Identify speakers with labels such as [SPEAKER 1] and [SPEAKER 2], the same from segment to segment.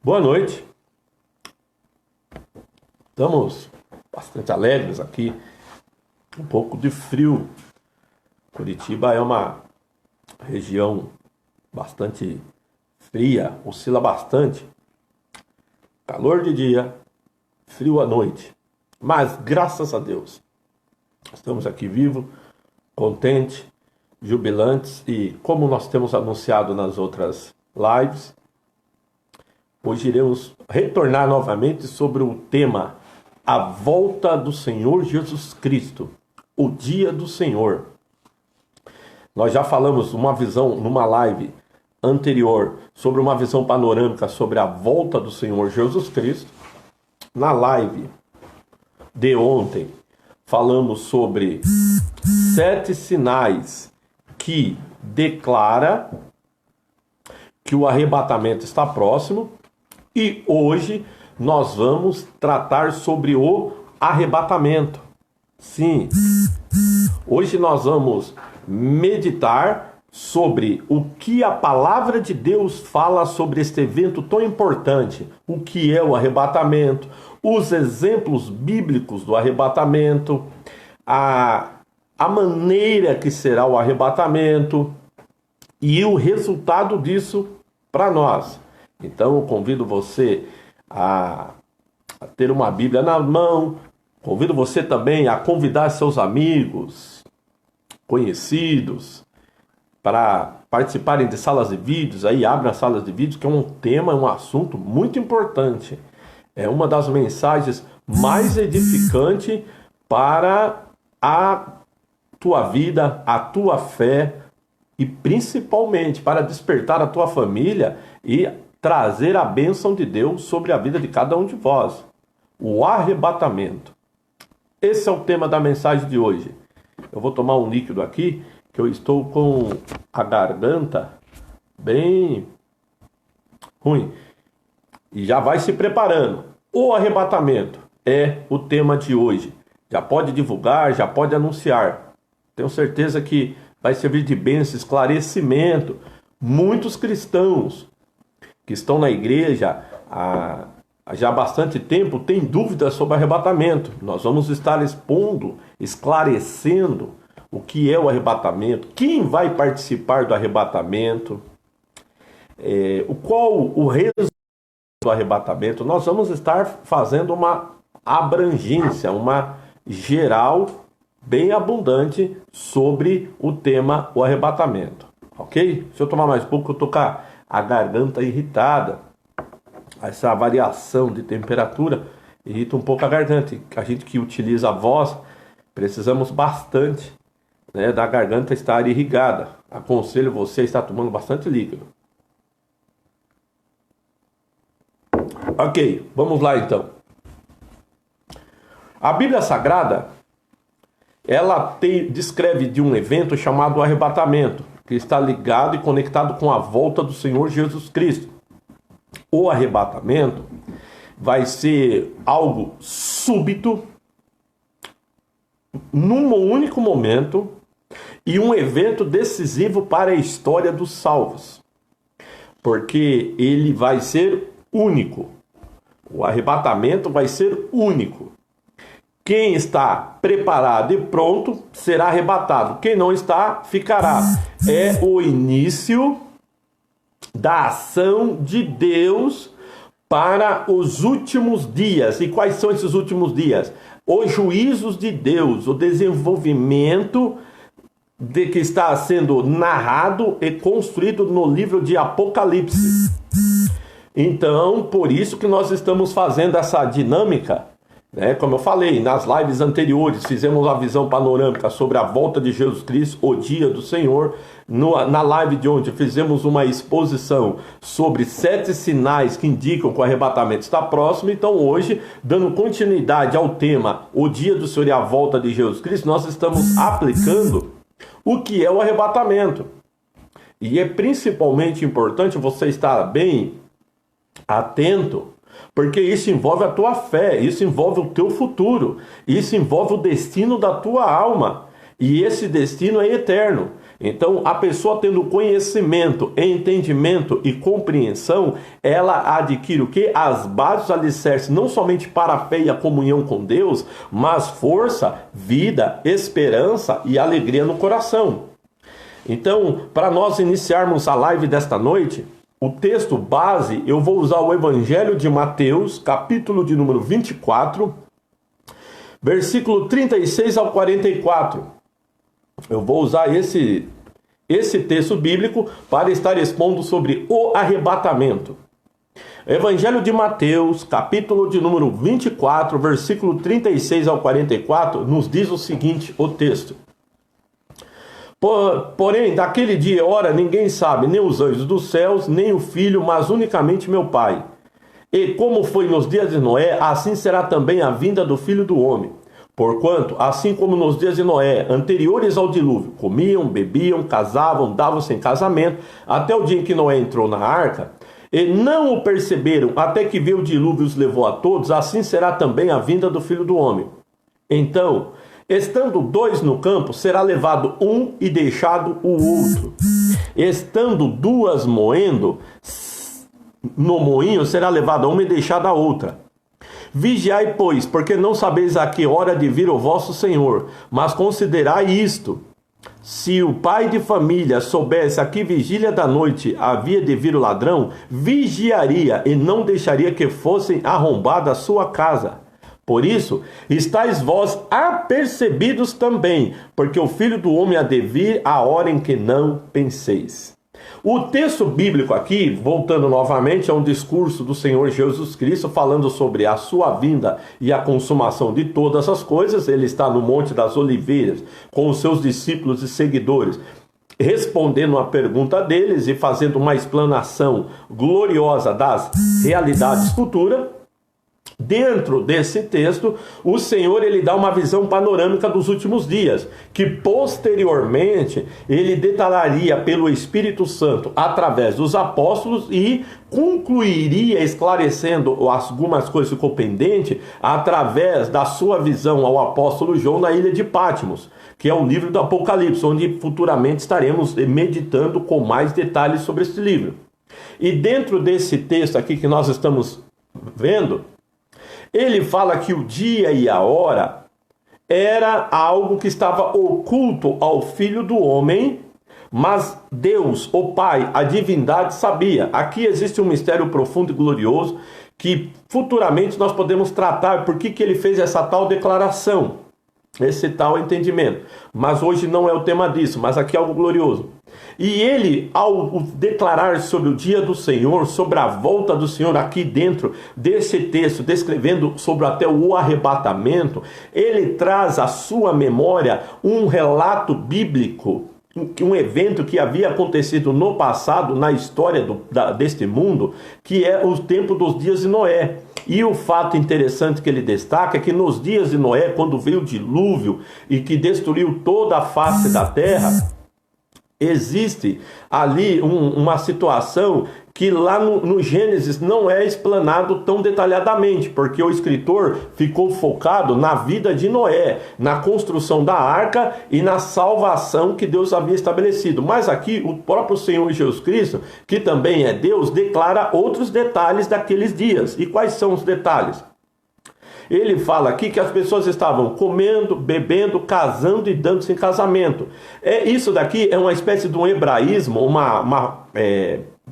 [SPEAKER 1] Boa noite. Estamos bastante alegres aqui. Um pouco de frio. Curitiba é uma região bastante fria, oscila bastante. Calor de dia, frio à noite. Mas graças a Deus, estamos aqui vivos, contentes, jubilantes e como nós temos anunciado nas outras lives, hoje iremos retornar novamente sobre o tema A Volta do Senhor Jesus Cristo, o Dia do Senhor. Nós já falamos uma visão numa live anterior sobre uma visão panorâmica sobre a volta do Senhor Jesus Cristo. Na live de ontem falamos sobre 7 sinais que declara que o arrebatamento está próximo. E hoje nós vamos tratar sobre o arrebatamento. Sim, hoje nós vamos meditar sobre o que a palavra de Deus fala sobre este evento tão importante. O que é o arrebatamento, os exemplos bíblicos do arrebatamento, a maneira que será o arrebatamento e o resultado disso para nós. Então eu convido você a ter uma Bíblia na mão, convido você também a convidar seus amigos, conhecidos, para participarem de salas de vídeos. Aí abre as salas de vídeos, que é um tema, um assunto muito importante. É uma das mensagens mais edificantes para a tua vida, a tua fé e principalmente para despertar a tua família e trazer a bênção de Deus sobre a vida de cada um de vós. O arrebatamento. Esse é o tema da mensagem de hoje. Eu vou tomar um líquido aqui, que eu estou com a garganta bem ruim. E já vai se preparando. O arrebatamento é o tema de hoje. Já pode divulgar, já pode anunciar. Tenho certeza que vai servir de bênção, esclarecimento. Muitos cristãos que estão na igreja há já bastante tempo têm dúvidas sobre arrebatamento. Nós vamos estar expondo, esclarecendo o que é o arrebatamento, quem vai participar do arrebatamento, qual o resultado do arrebatamento. Nós vamos estar fazendo uma abrangência, uma geral bem abundante sobre o tema o arrebatamento. Ok? Se eu tomar mais pouco, eu estou com a garganta irritada. Essa variação de temperatura irrita um pouco a garganta. A gente que utiliza a voz, precisamos bastante, né, da garganta estar irrigada. Aconselho você a estar tomando bastante líquido. Ok, vamos lá então. A Bíblia Sagrada, ela descreve de um evento chamado arrebatamento, que está ligado e conectado com a volta do Senhor Jesus Cristo. O arrebatamento vai ser algo súbito, num único momento, e um evento decisivo para a história dos salvos, porque ele vai ser único. O arrebatamento vai ser único. Quem está preparado e pronto será arrebatado. Quem não está, ficará. É o início da ação de Deus para os últimos dias. E quais são esses últimos dias? Os juízos de Deus, o desenvolvimento de que está sendo narrado e construído no livro de Apocalipse. Então, por isso que nós estamos fazendo essa dinâmica, né? Como eu falei, nas lives anteriores fizemos a visão panorâmica sobre a volta de Jesus Cristo, o dia do Senhor. Na live de ontem fizemos uma exposição sobre 7 sinais que indicam que o arrebatamento está próximo. Então hoje, dando continuidade ao tema o dia do Senhor e a volta de Jesus Cristo, nós estamos aplicando o que é o arrebatamento. E é principalmente importante você estar bem atento, porque isso envolve a tua fé, isso envolve o teu futuro, isso envolve o destino da tua alma. E esse destino é eterno. Então, a pessoa tendo conhecimento, entendimento e compreensão, ela adquire o quê? As bases, alicerces, não somente para a fé e a comunhão com Deus, mas força, vida, esperança e alegria no coração. Então, para nós iniciarmos a live desta noite, o texto base, eu vou usar o Evangelho de Mateus, capítulo de número 24, versículo 36 ao 44. Eu vou usar esse texto bíblico para estar expondo sobre o arrebatamento. Evangelho de Mateus, capítulo de número 24, versículo 36 ao 44, nos diz o seguinte, o texto. Porém, daquele dia e hora ninguém sabe, nem os anjos dos céus, nem o Filho, mas unicamente meu Pai. E como foi nos dias de Noé, assim será também a vinda do Filho do Homem. Porquanto, assim como nos dias de Noé, anteriores ao dilúvio, comiam, bebiam, casavam, davam-se em casamento, até o dia em que Noé entrou na arca, e não o perceberam, até que veio o dilúvio e os levou a todos, assim será também a vinda do Filho do Homem. Então, estando dois no campo, será levado um e deixado o outro. Estando duas moendo, no moinho será levada uma e deixada a outra. Vigiai, pois, porque não sabeis a que hora de vir o vosso Senhor, mas considerai isto. Se o pai de família soubesse a que vigília da noite havia de vir o ladrão, vigiaria e não deixaria que fossem arrombada a sua casa. Por isso, estáis vós apercebidos também, porque o Filho do Homem há de vir a hora em que não penseis. O texto bíblico aqui, voltando novamente a um discurso do Senhor Jesus Cristo, falando sobre a sua vinda e a consumação de todas as coisas, ele está no Monte das Oliveiras, com os seus discípulos e seguidores, respondendo a pergunta deles e fazendo uma explanação gloriosa das realidades futuras. Dentro desse texto, o Senhor ele dá uma visão panorâmica dos últimos dias, que posteriormente ele detalharia pelo Espírito Santo através dos apóstolos e concluiria esclarecendo algumas coisas que ficou pendente através da sua visão ao apóstolo João na ilha de Patmos, que é o livro do Apocalipse, onde futuramente estaremos meditando com mais detalhes sobre esse livro. E dentro desse texto aqui que nós estamos vendo, ele fala que o dia e a hora era algo que estava oculto ao Filho do Homem, mas Deus, o Pai, a divindade sabia. Aqui existe um mistério profundo e glorioso que futuramente nós podemos tratar por que ele fez essa tal declaração, esse tal entendimento. Mas hoje não é o tema disso, mas aqui é algo glorioso. E ele, ao declarar sobre o dia do Senhor, sobre a volta do Senhor aqui dentro desse texto, descrevendo sobre até o arrebatamento, ele traz à sua memória um relato bíblico, um evento que havia acontecido no passado, na história deste mundo, que é o tempo dos dias de Noé. E o fato interessante que ele destaca é que nos dias de Noé, quando veio o dilúvio e que destruiu toda a face da terra, existe ali uma situação que lá no Gênesis não é explanado tão detalhadamente, porque o escritor ficou focado na vida de Noé, na construção da arca e na salvação que Deus havia estabelecido. Mas aqui o próprio Senhor Jesus Cristo, que também é Deus, declara outros detalhes daqueles dias. E quais são os detalhes? Ele fala aqui que as pessoas estavam comendo, bebendo, casando e dando-se em casamento. Isso daqui é uma espécie de um hebraísmo, uma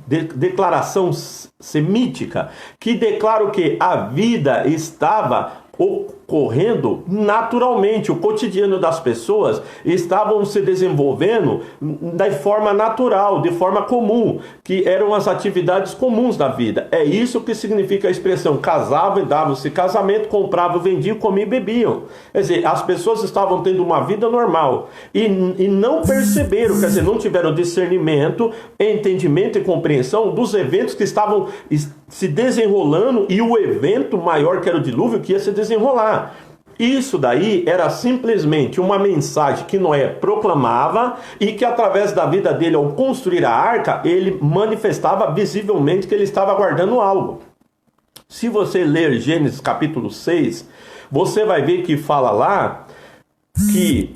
[SPEAKER 1] declaração semítica, que declara que a vida estava ocorrendo naturalmente, o cotidiano das pessoas estavam se desenvolvendo de forma natural, de forma comum, que eram as atividades comuns da vida. É isso que significa a expressão casavam e davam-se casamento, compravam, vendiam, comiam e bebiam. Quer dizer, as pessoas estavam tendo uma vida normal e não perceberam, quer dizer, não tiveram discernimento, entendimento e compreensão dos eventos que estavam se desenrolando e o evento maior que era o dilúvio que ia se desenrolar. Isso daí era simplesmente uma mensagem que Noé proclamava e que através da vida dele ao construir a arca, ele manifestava visivelmente que ele estava aguardando algo. Se você ler Gênesis capítulo 6, você vai ver que fala lá que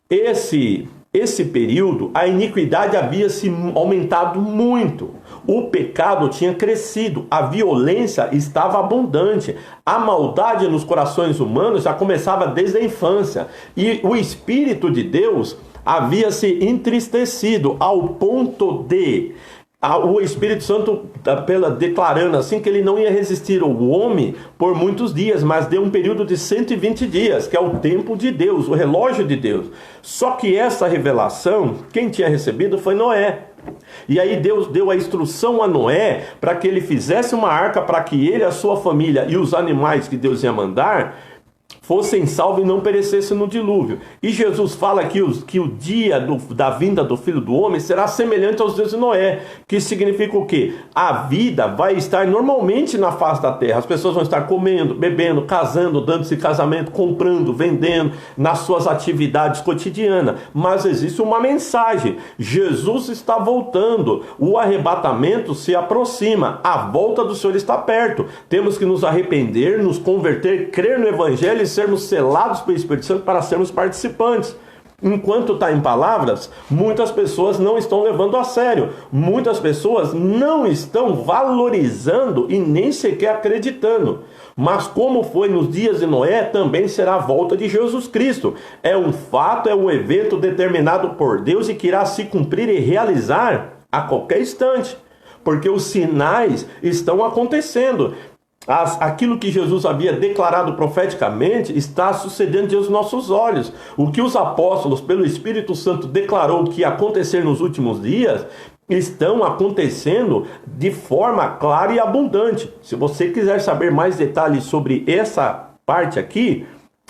[SPEAKER 1] esse esse período, a iniquidade havia se aumentado muito. O pecado tinha crescido, a violência estava abundante, a maldade nos corações humanos já começava desde a infância. E o Espírito de Deus havia se entristecido ao ponto de o Espírito Santo declarando assim que ele não ia resistir ao homem por muitos dias, mas deu um período de 120 dias, que é o tempo de Deus, o relógio de Deus. Só que essa revelação, quem tinha recebido foi Noé. E aí Deus deu a instrução a Noé para que ele fizesse uma arca para que ele, a sua família e os animais que Deus ia mandar fossem salvos e não perecessem no dilúvio. E Jesus fala que o dia da vinda do Filho do Homem será semelhante aos dias de Noé, que significa o quê? A vida vai estar normalmente na face da terra. As pessoas vão estar comendo, bebendo, casando, dando-se casamento, comprando, vendendo, nas suas atividades cotidianas. Mas existe uma mensagem: Jesus está voltando, o arrebatamento se aproxima, a volta do Senhor está perto. Temos que nos arrepender, nos converter, crer no Evangelho e sermos selados pelo Espírito Santo para sermos participantes. Enquanto está em palavras, muitas pessoas não estão levando a sério. Muitas pessoas não estão valorizando e nem sequer acreditando. Mas como foi nos dias de Noé, também será a volta de Jesus Cristo. É um fato, é um evento determinado por Deus e que irá se cumprir e realizar a qualquer instante. Porque os sinais estão acontecendo. Aquilo que Jesus havia declarado profeticamente está sucedendo diante dos nossos olhos. O que os apóstolos, pelo Espírito Santo, declarou que ia acontecer nos últimos dias, estão acontecendo de forma clara e abundante. Se você quiser saber mais detalhes sobre essa parte aqui,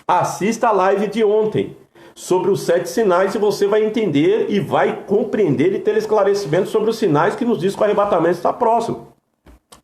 [SPEAKER 1] assista a live de ontem sobre os 7 sinais e você vai entender e vai compreender e ter esclarecimento sobre os sinais que nos diz que o arrebatamento está próximo.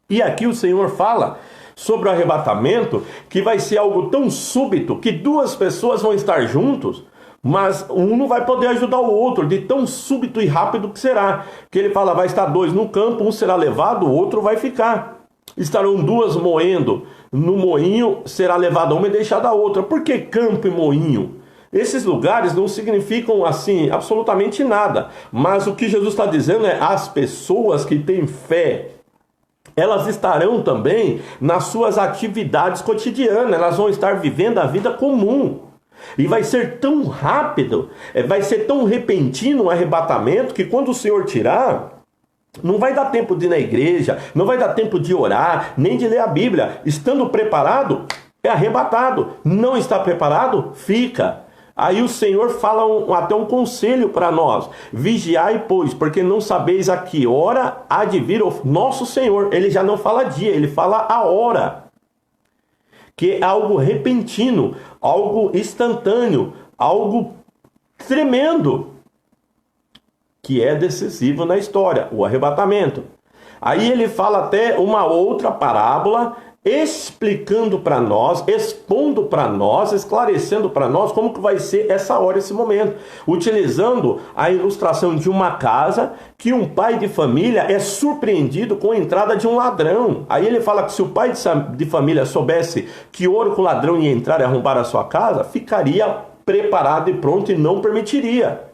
[SPEAKER 1] E aqui o Senhor fala sobre o arrebatamento, que vai ser algo tão súbito que 2 pessoas vão estar juntos, mas um não vai poder ajudar o outro, de tão súbito e rápido que será. Que ele fala, vai estar 2 no campo, um será levado, o outro vai ficar. Estarão 2 moendo, no moinho será levada uma e deixada a outra. Por que campo e moinho? Esses lugares não significam assim absolutamente nada, mas o que Jesus está dizendo é as pessoas que têm fé, elas estarão também nas suas atividades cotidianas, elas vão estar vivendo a vida comum. E vai ser tão rápido, vai ser tão repentino o arrebatamento, que quando o Senhor tirar, não vai dar tempo de ir na igreja, não vai dar tempo de orar, nem de ler a Bíblia. Estando preparado, é arrebatado. Não está preparado, fica. Aí o Senhor fala até um conselho para nós: vigiai, pois, porque não sabeis a que hora há de vir o nosso Senhor. Ele já não fala dia, ele fala a hora, que é algo repentino, algo instantâneo, algo tremendo, que é decisivo na história, o arrebatamento. Aí ele fala até uma outra parábola, explicando para nós, expondo para nós, esclarecendo para nós como que vai ser essa hora, esse momento, utilizando a ilustração de uma casa que um pai de família é surpreendido com a entrada de um ladrão. Aí ele fala que se o pai de família soubesse que hora que o ladrão ia entrar e arrombar a sua casa, ficaria preparado e pronto e não permitiria.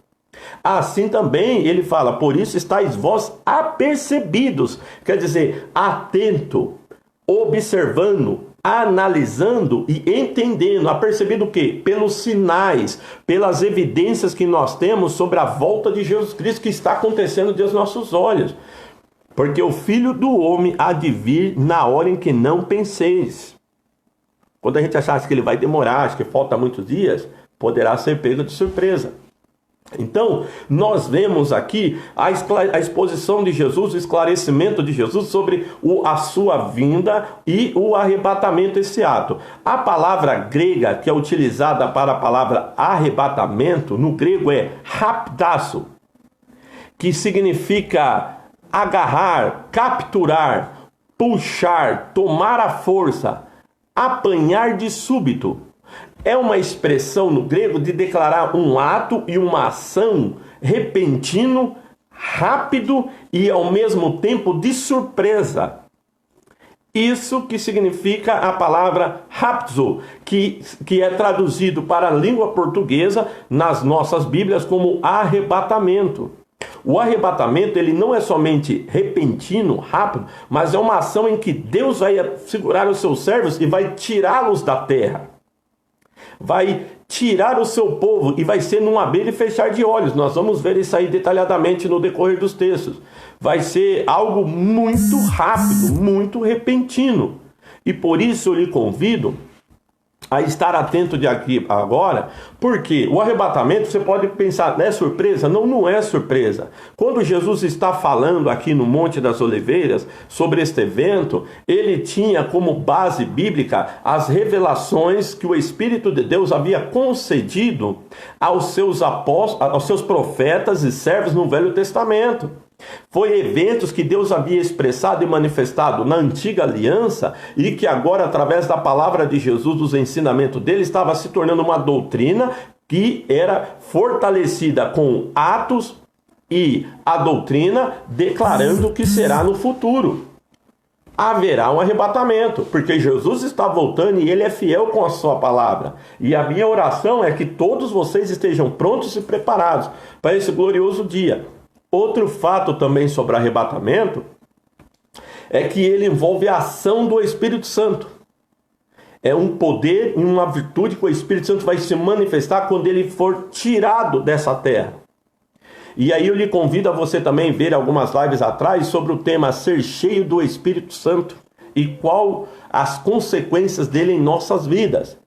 [SPEAKER 1] Assim também ele fala, por isso estáis vós apercebidos, quer dizer, atento, observando, analisando e entendendo, apercebido o quê? Pelos sinais, pelas evidências que nós temos sobre a volta de Jesus Cristo que está acontecendo diante dos nossos olhos. Porque o Filho do Homem há de vir na hora em que não penseis. Quando a gente achasse que ele vai demorar, acho que falta muitos dias, poderá ser pego de surpresa. Então, nós vemos aqui a exposição de Jesus, o esclarecimento de Jesus sobre a sua vinda e o arrebatamento, esse ato. A palavra grega que é utilizada para a palavra arrebatamento, no grego é raptasso, que significa agarrar, capturar, puxar, tomar à força, apanhar de súbito. É uma expressão no grego de declarar um ato e uma ação repentino, rápido e ao mesmo tempo de surpresa. Isso que significa a palavra rapto, que é traduzido para a língua portuguesa nas nossas Bíblias como arrebatamento. O arrebatamento, ele não é somente repentino, rápido, mas é uma ação em que Deus vai segurar os seus servos e vai tirá-los da terra. Vai tirar o seu povo e vai ser num abrir e fechar de olhos. Nós vamos ver isso aí detalhadamente no decorrer dos textos. Vai ser algo muito rápido, muito repentino. E por isso eu lhe convido a estar atento de aqui agora, porque o arrebatamento, você pode pensar, é surpresa? Não, não é surpresa. Quando Jesus está falando aqui no Monte das Oliveiras sobre este evento, ele tinha como base bíblica as revelações que o Espírito de Deus havia concedido aos seus apóstolos, aos seus profetas e servos no Velho Testamento. Foi eventos que Deus havia expressado e manifestado na antiga aliança e que agora, através da palavra de Jesus, dos ensinamentos dele, estava se tornando uma doutrina que era fortalecida com atos e a doutrina declarando que será no futuro. Haverá um arrebatamento, porque Jesus está voltando e ele é fiel com a sua palavra. E a minha oração é que todos vocês estejam prontos e preparados para esse glorioso dia. Outro fato também sobre arrebatamento é que ele envolve a ação do Espírito Santo. É um poder e uma virtude que o Espírito Santo vai se manifestar quando ele for tirado dessa terra. E aí eu lhe convido a você também ver algumas lives atrás sobre o tema ser cheio do Espírito Santo e qual as consequências dele em nossas vidas.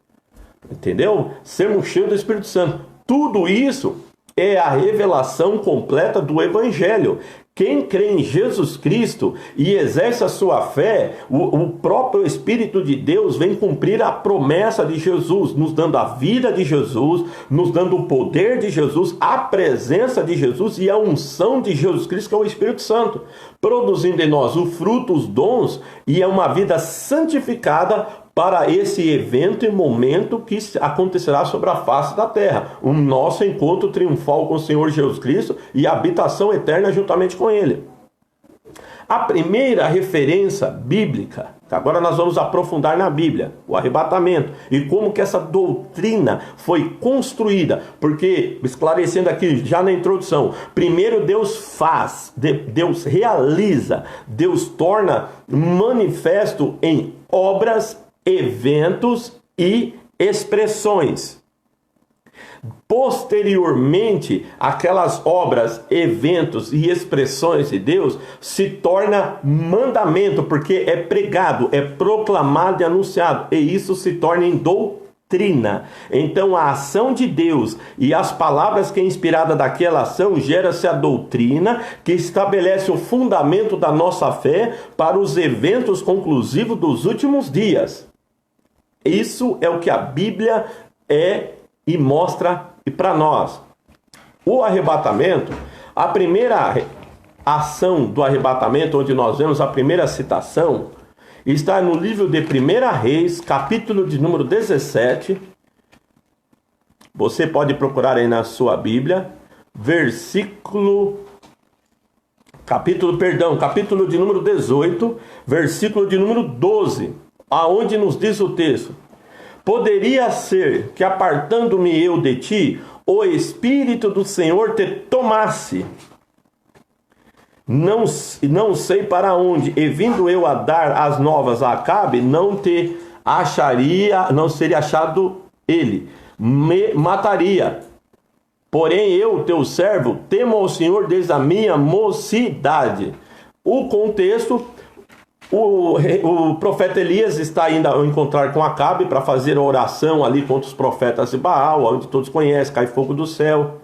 [SPEAKER 1] Entendeu? Sermos cheios do Espírito Santo. Tudo isso é a revelação completa do Evangelho. Quem crê em Jesus Cristo e exerce a sua fé, o próprio Espírito de Deus vem cumprir a promessa de Jesus, nos dando a vida de Jesus, nos dando o poder de Jesus, a presença de Jesus e a unção de Jesus Cristo, que é o Espírito Santo, produzindo em nós o fruto, os dons e é uma vida santificada para esse evento e momento que acontecerá sobre a face da terra. O nosso encontro triunfal com o Senhor Jesus Cristo e a habitação eterna juntamente com Ele. A primeira referência bíblica, que agora nós vamos aprofundar na Bíblia, o arrebatamento, e como que essa doutrina foi construída, porque, esclarecendo aqui já na introdução, primeiro Deus faz, Deus realiza, Deus torna manifesto em obras, eventos e expressões. Posteriormente, aquelas obras, eventos e expressões de Deus se torna mandamento, porque é pregado, é proclamado e anunciado, e isso se torna em doutrina. Então a ação de Deus e as palavras que é inspirada daquela ação gera-se a doutrina que estabelece o fundamento da nossa fé para os eventos conclusivos dos últimos dias. Isso é o que a Bíblia é e mostra para nós. O arrebatamento, a primeira ação do arrebatamento, onde nós vemos a primeira citação, está no livro de 1 Reis, capítulo de número 17. Você pode procurar aí na sua Bíblia, capítulo de número 18, versículo de número 12. Aonde nos diz o texto: poderia ser que, apartando-me eu de ti, o Espírito do Senhor te tomasse, não sei para onde, e vindo eu a dar as novas a Acabe, não seria achado ele, me mataria. Porém eu, teu servo, temo ao Senhor desde a minha mocidade. O contexto: o profeta Elias está indo ao encontrar com Acabe para fazer a oração ali contra os profetas de Baal, onde todos conhecem, cai fogo do céu.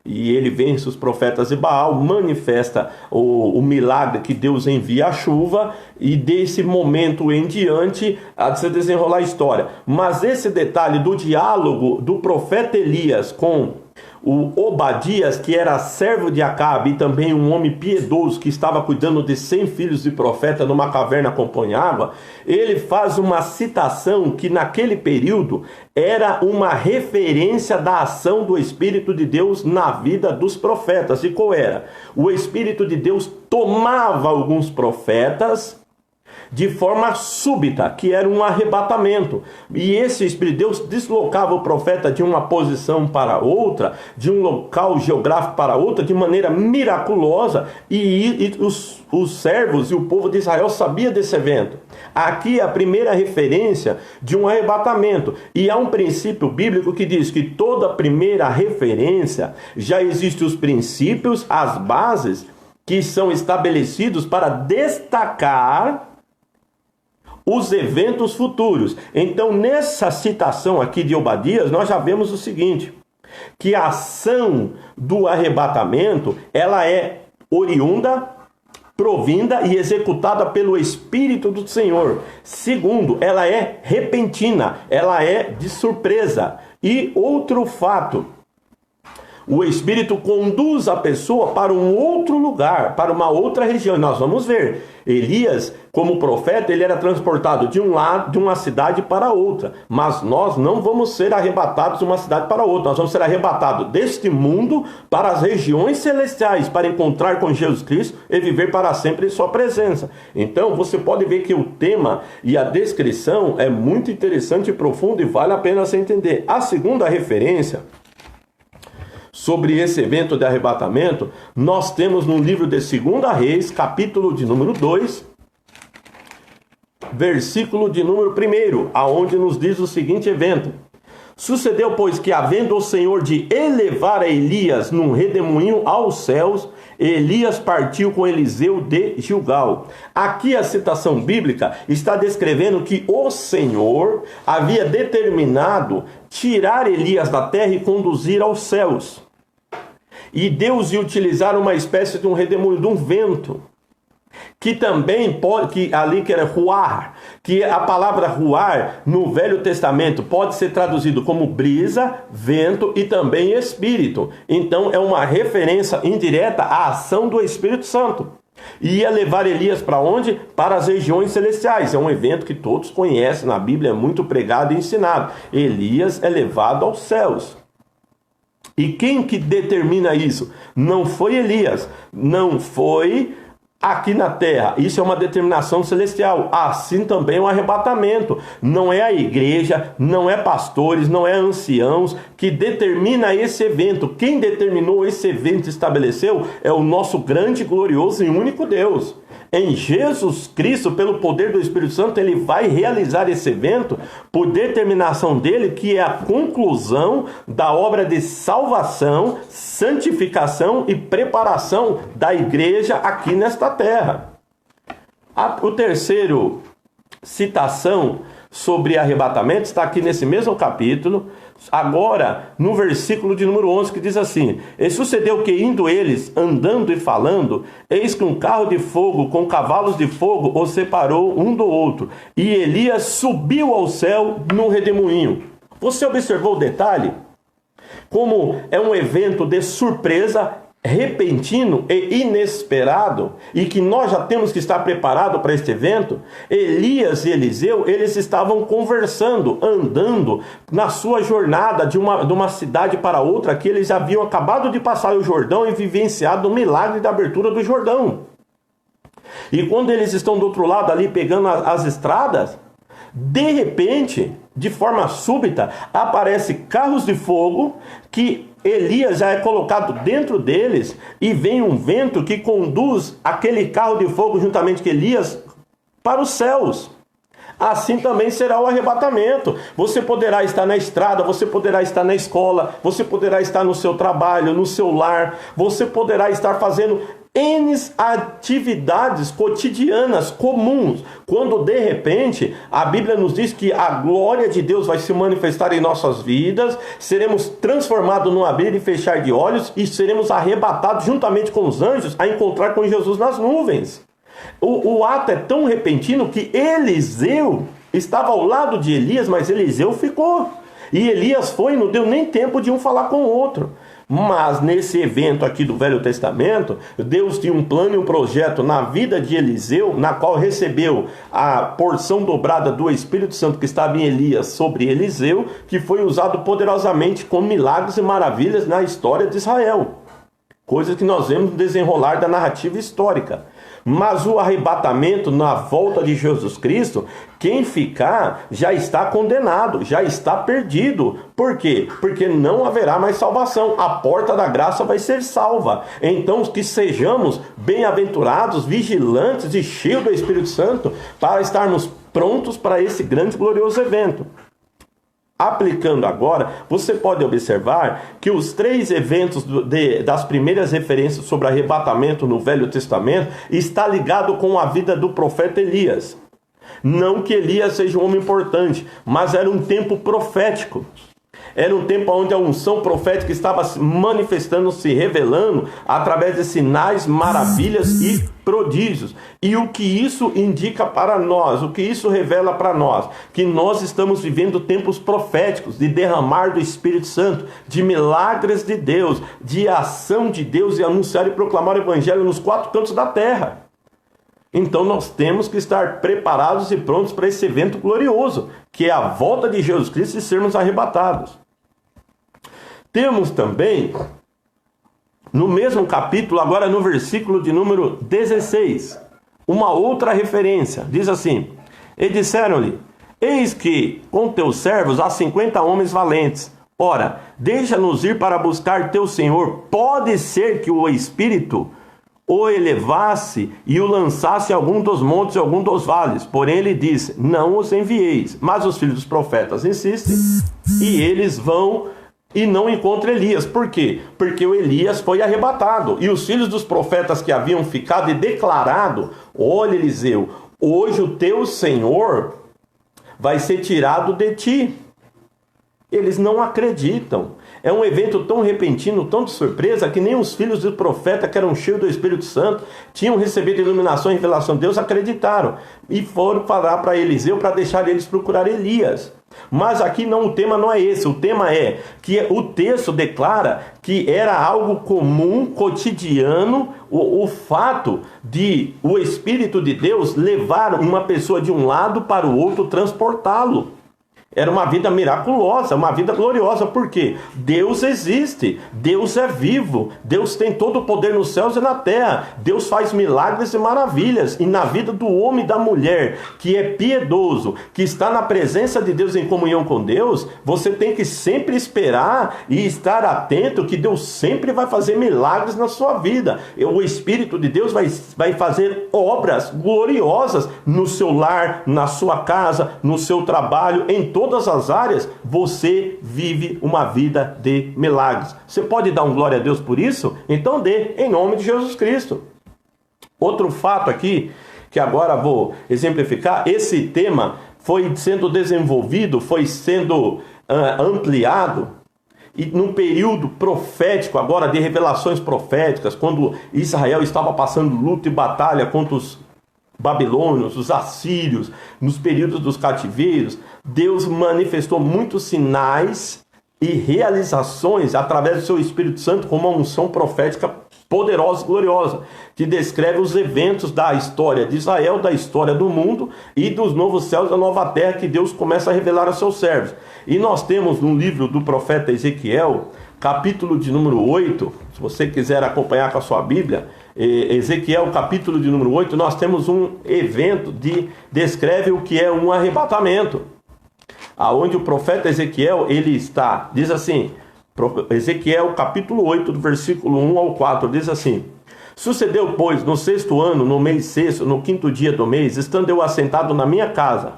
[SPEAKER 1] E ele vence os profetas de Baal, manifesta o milagre que Deus envia a chuva, e desse momento em diante há de se desenrolar a história. Mas esse detalhe do diálogo do profeta Elias com o Obadias, que era servo de Acabe e também um homem piedoso que estava cuidando de 100 filhos de profeta numa caverna com pão e água, ele faz uma citação que naquele período era uma referência da ação do Espírito de Deus na vida dos profetas. E qual era? O Espírito de Deus tomava alguns profetas de forma súbita, que era um arrebatamento. E esse Espírito de Deus deslocava o profeta de uma posição para outra, de um local geográfico para outra, de maneira miraculosa, e os servos e o povo de Israel sabia desse evento. Aqui é a primeira referência de um arrebatamento. E há um princípio bíblico que diz que toda primeira referência já existem os princípios, as bases, que são estabelecidos para destacar os eventos futuros. Então, nessa citação aqui de Obadias, nós já vemos o seguinte, que a ação do arrebatamento, ela é oriunda, provinda e executada pelo Espírito do Senhor. Segundo, ela é repentina, ela é de surpresa. E outro fato, o Espírito conduz a pessoa para um outro lugar, para uma outra região. E nós vamos ver, Elias, como profeta, ele era transportado de um lado, de uma cidade para outra. Mas nós não vamos ser arrebatados de uma cidade para outra. Nós vamos ser arrebatados deste mundo para as regiões celestiais, para encontrar com Jesus Cristo e viver para sempre em sua presença. Então, você pode ver que o tema e a descrição é muito interessante e profundo e vale a pena você entender. A segunda referência sobre esse evento de arrebatamento, nós temos no livro de 2 Reis, capítulo de número 2, versículo de número 1, aonde nos diz o seguinte evento. Sucedeu, pois, que havendo o Senhor de elevar a Elias num redemoinho aos céus, Elias partiu com Eliseu de Gilgal. Aqui a citação bíblica está descrevendo que o Senhor havia determinado tirar Elias da terra e conduzir aos céus. E Deus ia utilizar uma espécie de um redemoinho, de um vento, que também pode, que ali que era ruar, que a palavra ruar no Velho Testamento pode ser traduzido como brisa, vento e também espírito. Então é uma referência indireta à ação do Espírito Santo. E ia levar Elias para onde? Para as regiões celestiais. É um evento que todos conhecem, na Bíblia é muito pregado e ensinado. Elias é levado aos céus. E quem que determina isso? Não foi Elias, não foi aqui na terra. Isso é uma determinação celestial. Assim também é um arrebatamento. Não é a igreja, não é pastores, não é anciãos que determina esse evento. Quem determinou esse evento e estabeleceu é o nosso grande, glorioso e único Deus. Em Jesus Cristo, pelo poder do Espírito Santo, ele vai realizar esse evento por determinação dele, que é a conclusão da obra de salvação, santificação e preparação da igreja aqui nesta terra. O terceiro citação sobre arrebatamento está aqui nesse mesmo capítulo, agora no versículo de número 11, que diz assim: E sucedeu que, indo eles, andando e falando, eis que um carro de fogo com cavalos de fogo os separou um do outro, e Elias subiu ao céu num redemoinho. Você observou o detalhe? Como é um evento de surpresa, repentino e inesperado, e que nós já temos que estar preparados para este evento. Elias e Eliseu, eles estavam conversando, andando na sua jornada de uma cidade para outra, que eles haviam acabado de passar o Jordão e vivenciado o milagre da abertura do Jordão. E quando eles estão do outro lado ali pegando as estradas, de repente, de forma súbita, aparecem carros de fogo que Elias já é colocado dentro deles, e vem um vento que conduz aquele carro de fogo juntamente com Elias para os céus. Assim também será o arrebatamento. Você poderá estar na estrada, você poderá estar na escola, você poderá estar no seu trabalho, no seu lar, você poderá estar fazendo N atividades cotidianas, comuns, quando de repente a Bíblia nos diz que a glória de Deus vai se manifestar em nossas vidas, seremos transformados num abrir e fechar de olhos e seremos arrebatados juntamente com os anjos a encontrar com Jesus nas nuvens. O ato é tão repentino que Eliseu estava ao lado de Elias, mas Eliseu ficou. E Elias foi e não deu nem tempo de um falar com o outro. Mas nesse evento aqui do Velho Testamento, Deus tinha um plano e um projeto na vida de Eliseu, na qual recebeu a porção dobrada do Espírito Santo que estava em Elias sobre Eliseu, que foi usado poderosamente com milagres e maravilhas na história de Israel. Coisa que nós vemos no desenrolar da narrativa histórica. Mas o arrebatamento, na volta de Jesus Cristo, quem ficar já está condenado, já está perdido. Por quê? Porque não haverá mais salvação. A porta da graça vai ser salva. Então que sejamos bem-aventurados, vigilantes e cheios do Espírito Santo para estarmos prontos para esse grande e glorioso evento. Aplicando agora, você pode observar que os 3 eventos das primeiras referências sobre arrebatamento no Velho Testamento está ligado com a vida do profeta Elias. Não que Elias seja um homem importante, mas era um tempo profético. Era um tempo onde a unção profética estava se manifestando, se revelando através de sinais, maravilhas e prodígios. E o que isso indica para nós? O que isso revela para nós? Que nós estamos vivendo tempos proféticos, de derramar do Espírito Santo, de milagres de Deus, de ação de Deus e anunciar e proclamar o Evangelho nos 4 cantos da terra. Então nós temos que estar preparados e prontos para esse evento glorioso, que é a volta de Jesus Cristo e sermos arrebatados. Temos também, no mesmo capítulo, agora no versículo de número 16, uma outra referência. Diz assim: e disseram-lhe: eis que com teus servos há 50 homens valentes. Ora, deixa-nos ir para buscar teu Senhor. Pode ser que o Espírito o elevasse e o lançasse em algum dos montes e algum dos vales. Porém ele disse: não os envieis. Mas os filhos dos profetas insistem, e eles vão e não encontram Elias. Por quê? Porque o Elias foi arrebatado. E os filhos dos profetas que haviam ficado e declarado: olha, Eliseu, hoje o teu Senhor vai ser tirado de ti. Eles não acreditam. É um evento tão repentino, tão de surpresa, que nem os filhos do profeta, que eram cheios do Espírito Santo, tinham recebido iluminação e revelação de Deus, acreditaram. E foram falar para Eliseu para deixar eles procurar Elias. Mas aqui não, o tema não é esse. O tema é que o texto declara que era algo comum, cotidiano, o fato de o Espírito de Deus levar uma pessoa de um lado para o outro, transportá-lo. Era uma vida miraculosa, uma vida gloriosa. Por quê? Deus existe, Deus é vivo, Deus tem todo o poder nos céus e na terra. Deus faz milagres e maravilhas. E na vida do homem e da mulher que é piedoso, que está na presença de Deus, em comunhão com Deus, você tem que sempre esperar e estar atento que Deus sempre vai fazer milagres na sua vida. O Espírito de Deus vai fazer obras gloriosas no seu lar, na sua casa, no seu trabalho, em todas as áreas. Você vive uma vida de milagres. Você pode dar um glória a Deus por isso? Então dê, em nome de Jesus Cristo. Outro fato aqui, que agora vou exemplificar, esse tema foi sendo desenvolvido, foi sendo ampliado, e num período profético, agora de revelações proféticas, quando Israel estava passando luta e batalha contra os babilônios, os assírios, nos períodos dos cativeiros, Deus manifestou muitos sinais e realizações através do seu Espírito Santo com uma unção profética poderosa e gloriosa, que descreve os eventos da história de Israel, da história do mundo e dos novos céus e da nova terra que Deus começa a revelar aos seus servos. E nós temos no livro do profeta Ezequiel, capítulo de número 8, se você quiser acompanhar com a sua Bíblia, Ezequiel, capítulo de número 8, nós temos um evento que descreve o que é um arrebatamento, aonde o profeta Ezequiel, ele está, diz assim, Ezequiel, capítulo 8, do versículo 1 ao 4, diz assim: sucedeu, pois, no 6º ano, no mês 6º, no 5º dia do mês, estando eu assentado na minha casa,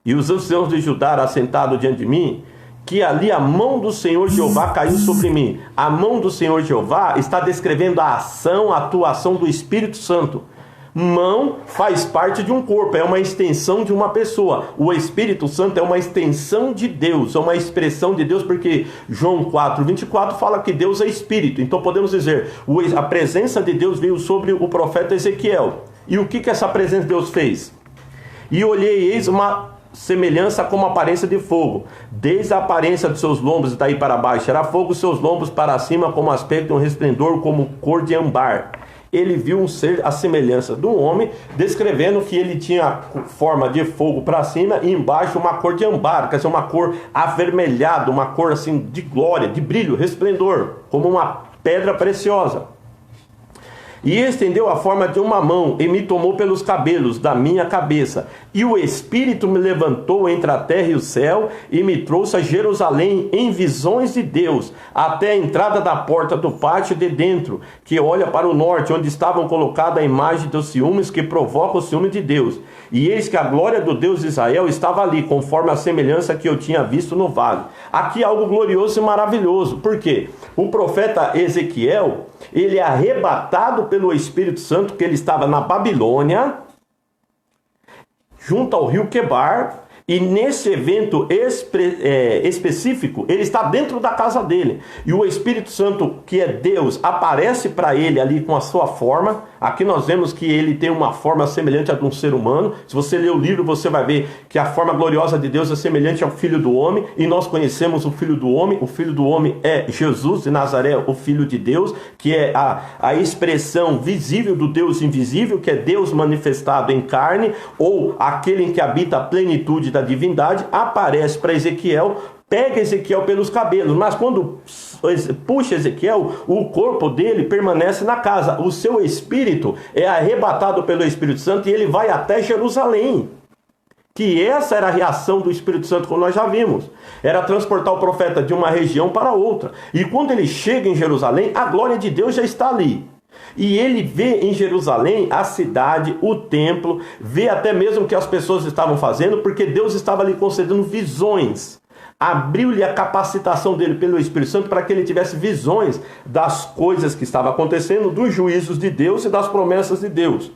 [SPEAKER 1] e os anciãos de Judá assentados diante de mim, que ali a mão do Senhor Jeová caiu sobre mim. A mão do Senhor Jeová está descrevendo a ação, a atuação do Espírito Santo. Mão faz parte de um corpo, é uma extensão de uma pessoa. O Espírito Santo é uma extensão de Deus, é uma expressão de Deus, porque João 4:24 fala que Deus é Espírito. Então podemos dizer, a presença de Deus veio sobre o profeta Ezequiel. E o que essa presença de Deus fez? E olhei, eis uma semelhança como aparência de fogo, desde a aparência de seus lombos e daí para baixo era fogo, seus lombos para cima como aspecto de um resplendor como cor de âmbar. Ele viu um ser à semelhança do homem, descrevendo que ele tinha forma de fogo para cima e embaixo uma cor de âmbar, quer dizer, uma cor avermelhada, uma cor assim de glória, de brilho, resplendor, como uma pedra preciosa. e estendeu a forma de uma mão, e me tomou pelos cabelos da minha cabeça. E o Espírito me levantou entre a terra e o céu, e me trouxe a Jerusalém em visões de Deus, até a entrada da porta do pátio de dentro, que olha para o norte, onde estavam colocadas a imagem dos ciúmes que provoca o ciúme de Deus. E eis que a glória do Deus de Israel estava ali, conforme a semelhança que eu tinha visto no vale. Aqui algo glorioso e maravilhoso. Por quê? O profeta Ezequiel, ele é arrebatado pelo Espírito Santo, que ele estava na Babilônia, junto ao rio Quebar, e nesse evento específico, ele está dentro da casa dele. E o Espírito Santo, que é Deus, aparece para ele ali com a sua forma. Aqui nós vemos que ele tem uma forma semelhante a de um ser humano. Se você ler o livro, você vai ver que a forma gloriosa de Deus é semelhante ao Filho do Homem. E nós conhecemos o Filho do Homem. O Filho do Homem é Jesus de Nazaré, o Filho de Deus, que é a expressão visível do Deus invisível, que é Deus manifestado em carne, ou aquele em que habita a plenitude da divindade. Aparece para Ezequiel, pega Ezequiel pelos cabelos, mas quando puxa Ezequiel, o corpo dele permanece na casa. O seu espírito é arrebatado pelo Espírito Santo e ele vai até Jerusalém. Que essa era a reação do Espírito Santo, como nós já vimos. Era transportar o profeta de uma região para outra. E quando ele chega em Jerusalém, a glória de Deus já está ali. E ele vê em Jerusalém a cidade, o templo, vê até mesmo o que as pessoas estavam fazendo, porque Deus estava ali concedendo visões. Abriu-lhe a capacitação dele pelo Espírito Santo para que ele tivesse visões das coisas que estavam acontecendo, dos juízos de Deus e das promessas de Deus.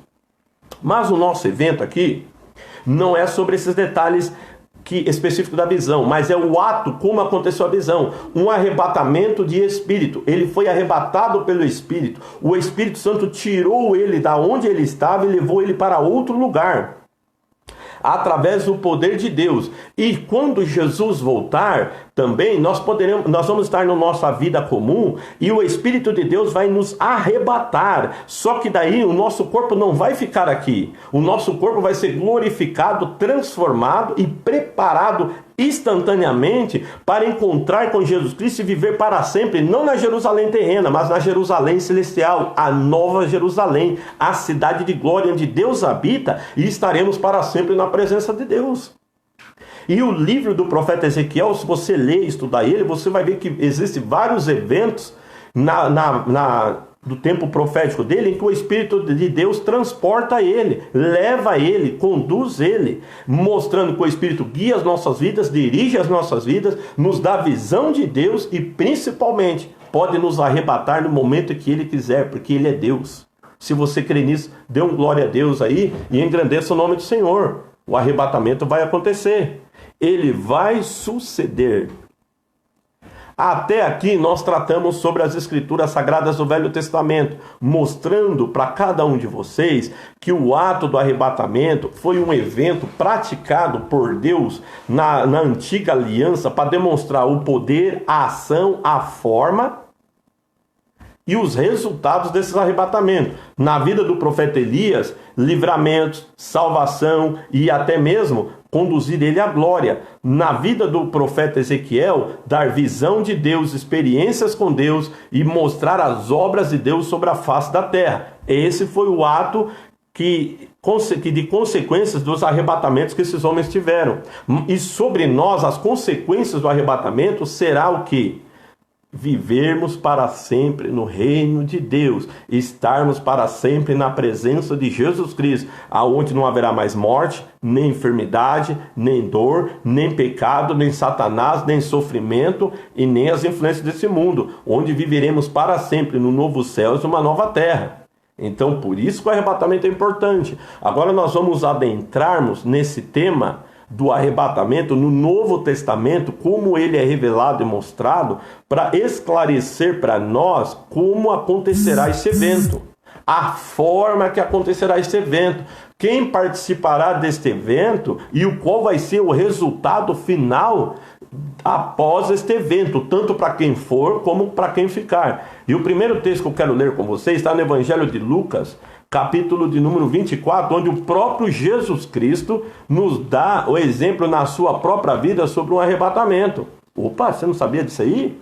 [SPEAKER 1] Mas o nosso evento aqui não é sobre esses detalhes específicos da visão, mas é o ato, como aconteceu a visão, um arrebatamento de espírito. Ele foi arrebatado pelo Espírito. O Espírito Santo tirou ele da onde ele estava e levou ele para outro lugar, através do poder de Deus. E quando Jesus voltar, também nós vamos estar na nossa vida comum e o Espírito de Deus vai nos arrebatar. Só que daí o nosso corpo não vai ficar aqui. O nosso corpo vai ser glorificado, transformado e preparado instantaneamente para encontrar com Jesus Cristo e viver para sempre, não na Jerusalém terrena, mas na Jerusalém celestial, a nova Jerusalém, a cidade de glória onde Deus habita, e estaremos para sempre na presença de Deus. E o livro do profeta Ezequiel, se você ler e estudar ele, você vai ver que existem vários eventos do tempo profético dele, em que o Espírito de Deus transporta ele, leva ele, conduz ele, mostrando que o Espírito guia as nossas vidas, dirige as nossas vidas, nos dá visão de Deus e principalmente pode nos arrebatar no momento que ele quiser, porque ele é Deus. Se você crê nisso, dê um glória a Deus aí e engrandeça o nome do Senhor. O arrebatamento vai acontecer. Ele vai suceder. Até aqui nós tratamos sobre as Escrituras Sagradas do Velho Testamento, mostrando para cada um de vocês que o ato do arrebatamento foi um evento praticado por Deus na antiga aliança para demonstrar o poder, a ação, a forma e os resultados desses arrebatamentos. Na vida do profeta Elias, livramentos, salvação e até mesmo conduzir ele à glória. Na vida do profeta Ezequiel, dar visão de Deus, experiências com Deus e mostrar as obras de Deus sobre a face da terra. Esse foi o ato de consequências dos arrebatamentos que esses homens tiveram. E sobre nós, as consequências do arrebatamento será o quê? Vivermos para sempre no reino de Deus, estarmos para sempre na presença de Jesus Cristo, aonde não haverá mais morte, nem enfermidade, nem dor, nem pecado, nem Satanás, nem sofrimento e nem as influências desse mundo, onde viveremos para sempre no novo céu e numa nova terra. Então, por isso que o arrebatamento é importante. Agora nós vamos adentrarmos nesse tema do arrebatamento no Novo Testamento, como ele é revelado e mostrado, para esclarecer para nós como acontecerá esse evento, a forma que acontecerá esse evento, quem participará deste evento e qual vai ser o resultado final após este evento, tanto para quem for como para quem ficar. E o primeiro texto que eu quero ler com vocês está no Evangelho de Lucas, capítulo de número 24, onde o próprio Jesus Cristo nos dá o exemplo na sua própria vida sobre um arrebatamento. Opa, você não sabia disso aí?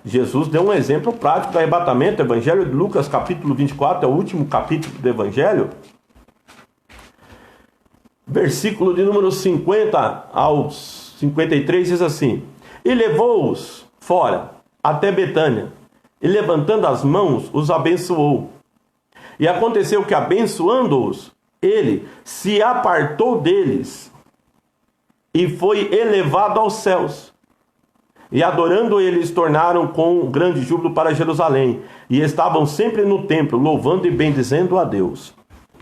[SPEAKER 1] Jesus deu um exemplo prático do arrebatamento. Evangelho de Lucas, capítulo 24, é o último capítulo do Evangelho. Versículo de número 50 aos 53 diz assim: E levou-os fora, até Betânia, e levantando as mãos, os abençoou. E aconteceu que, abençoando-os, ele se apartou deles, e foi elevado aos céus. E adorando eles, tornaram com grande júbilo para Jerusalém, e estavam sempre no templo, louvando e bendizendo a Deus.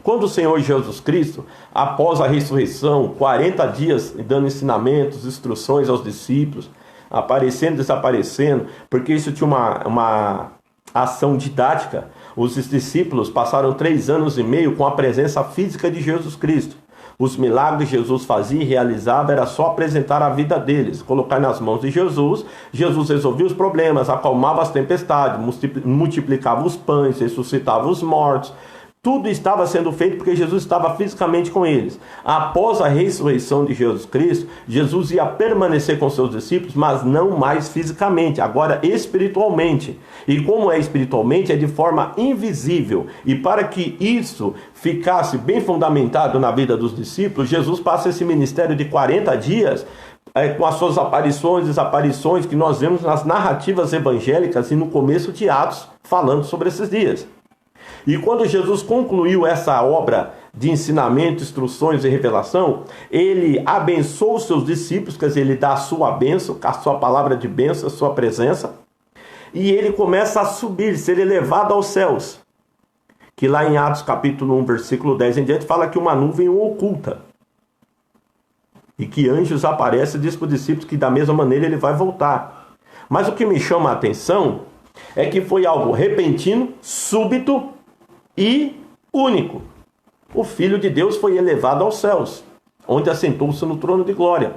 [SPEAKER 1] Quando o Senhor Jesus Cristo, após a ressurreição, 40 dias dando ensinamentos, instruções aos discípulos, aparecendo e desaparecendo, porque isso tinha uma ação didática, os discípulos passaram 3 anos e meio com a presença física de Jesus Cristo. Os milagres que Jesus fazia e realizava era só apresentar a vida deles, colocar nas mãos de Jesus. Jesus resolvia os problemas, acalmava as tempestades, multiplicava os pães, ressuscitava os mortos. Tudo estava sendo feito porque Jesus estava fisicamente com eles. Após a ressurreição de Jesus Cristo, Jesus ia permanecer com seus discípulos, mas não mais fisicamente, agora espiritualmente. E como é espiritualmente, é de forma invisível. E para que isso ficasse bem fundamentado na vida dos discípulos, Jesus passa esse ministério de 40 dias com as suas aparições, desaparições que nós vemos nas narrativas evangélicas e no começo de Atos, falando sobre esses dias. E quando Jesus concluiu essa obra de ensinamento, instruções e revelação, ele abençoou os seus discípulos, quer dizer, ele dá a sua bênção, a sua palavra de bênção, a sua presença, e ele começa a subir, ser elevado aos céus. Que lá em Atos capítulo 1, versículo 10 em diante, fala que uma nuvem o oculta. E que anjos aparecem e diz para os discípulos que da mesma maneira ele vai voltar. Mas o que me chama a atenção é que foi algo repentino, súbito e único. O Filho de Deus foi elevado aos céus, onde assentou-se no trono de glória.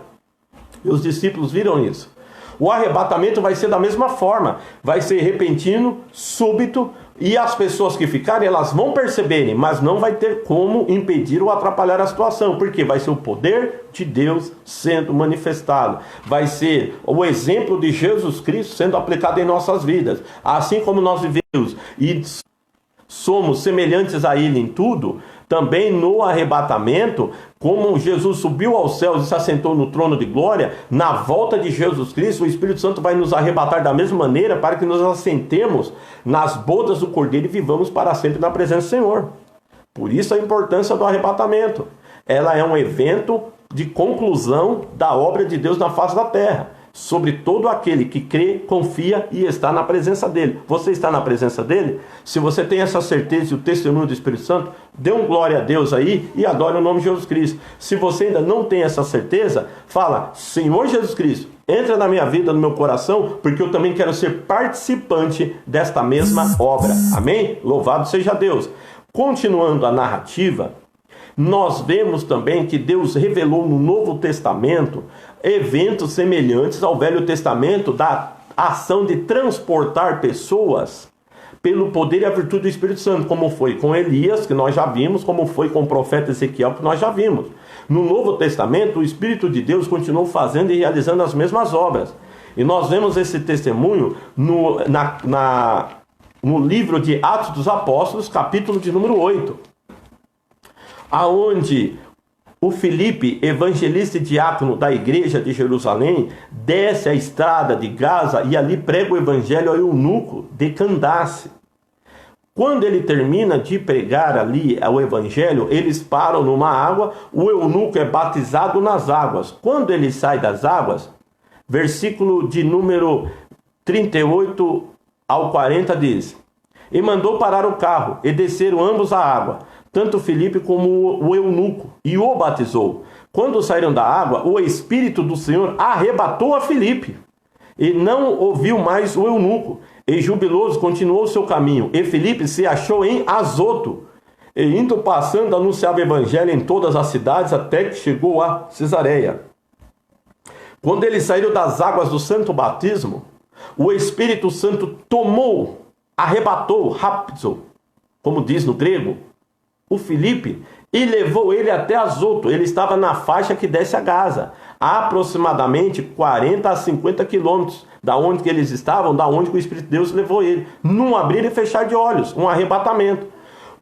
[SPEAKER 1] E os discípulos viram isso. O arrebatamento vai ser da mesma forma. Vai ser repentino, súbito, e as pessoas que ficarem, elas vão perceberem, mas não vai ter como impedir ou atrapalhar a situação, porque vai ser o poder de Deus sendo manifestado. Vai ser o exemplo de Jesus Cristo sendo aplicado em nossas vidas. Assim como nós vivemos e somos semelhantes a Ele em tudo, também no arrebatamento, como Jesus subiu aos céus e se assentou no trono de glória, na volta de Jesus Cristo, o Espírito Santo vai nos arrebatar da mesma maneira para que nos assentemos nas bodas do Cordeiro e vivamos para sempre na presença do Senhor. Por isso a importância do arrebatamento. Ela é um evento de conclusão da obra de Deus na face da terra, sobre todo aquele que crê, confia e está na presença dele. Você está na presença dele? Se você tem essa certeza e o testemunho do Espírito Santo, dê um glória a Deus aí e adore o nome de Jesus Cristo. Se você ainda não tem essa certeza, fala: Senhor Jesus Cristo, entra na minha vida, no meu coração, porque eu também quero ser participante desta mesma obra. Amém? Louvado seja Deus. Continuando a narrativa, nós vemos também que Deus revelou no Novo Testamento eventos semelhantes ao Velho Testamento, da ação de transportar pessoas pelo poder e a virtude do Espírito Santo, como foi com Elias, que nós já vimos, como foi com o profeta Ezequiel, que nós já vimos. No Novo Testamento, o Espírito de Deus continuou fazendo e realizando as mesmas obras. E nós vemos esse testemunho no livro de Atos dos Apóstolos, capítulo de número 8. Aonde o Filipe, evangelista e diácono da igreja de Jerusalém, desce a estrada de Gaza e ali prega o evangelho ao eunuco de Candace. Quando ele termina de pregar ali o evangelho, eles param numa água, o eunuco é batizado nas águas. Quando ele sai das águas, versículo de número 38 ao 40 diz: E mandou parar o carro, e desceram ambos a água, tanto Filipe como o eunuco, e o batizou. Quando saíram da água, o Espírito do Senhor arrebatou a Filipe, e não ouviu mais o eunuco, e jubiloso continuou o seu caminho. E Filipe se achou em Azoto, e indo passando anunciava o evangelho em todas as cidades, até que chegou a Cesareia. Quando eles saíram das águas do santo batismo, o Espírito Santo tomou, arrebatou, raptou, como diz no grego, o Filipe, e levou ele até Azoto. Ele estava na faixa que desce a Gaza, a aproximadamente 40 a 50 quilômetros da onde que eles estavam, da onde que o Espírito de Deus levou ele, num abrir e fechar de olhos, um arrebatamento.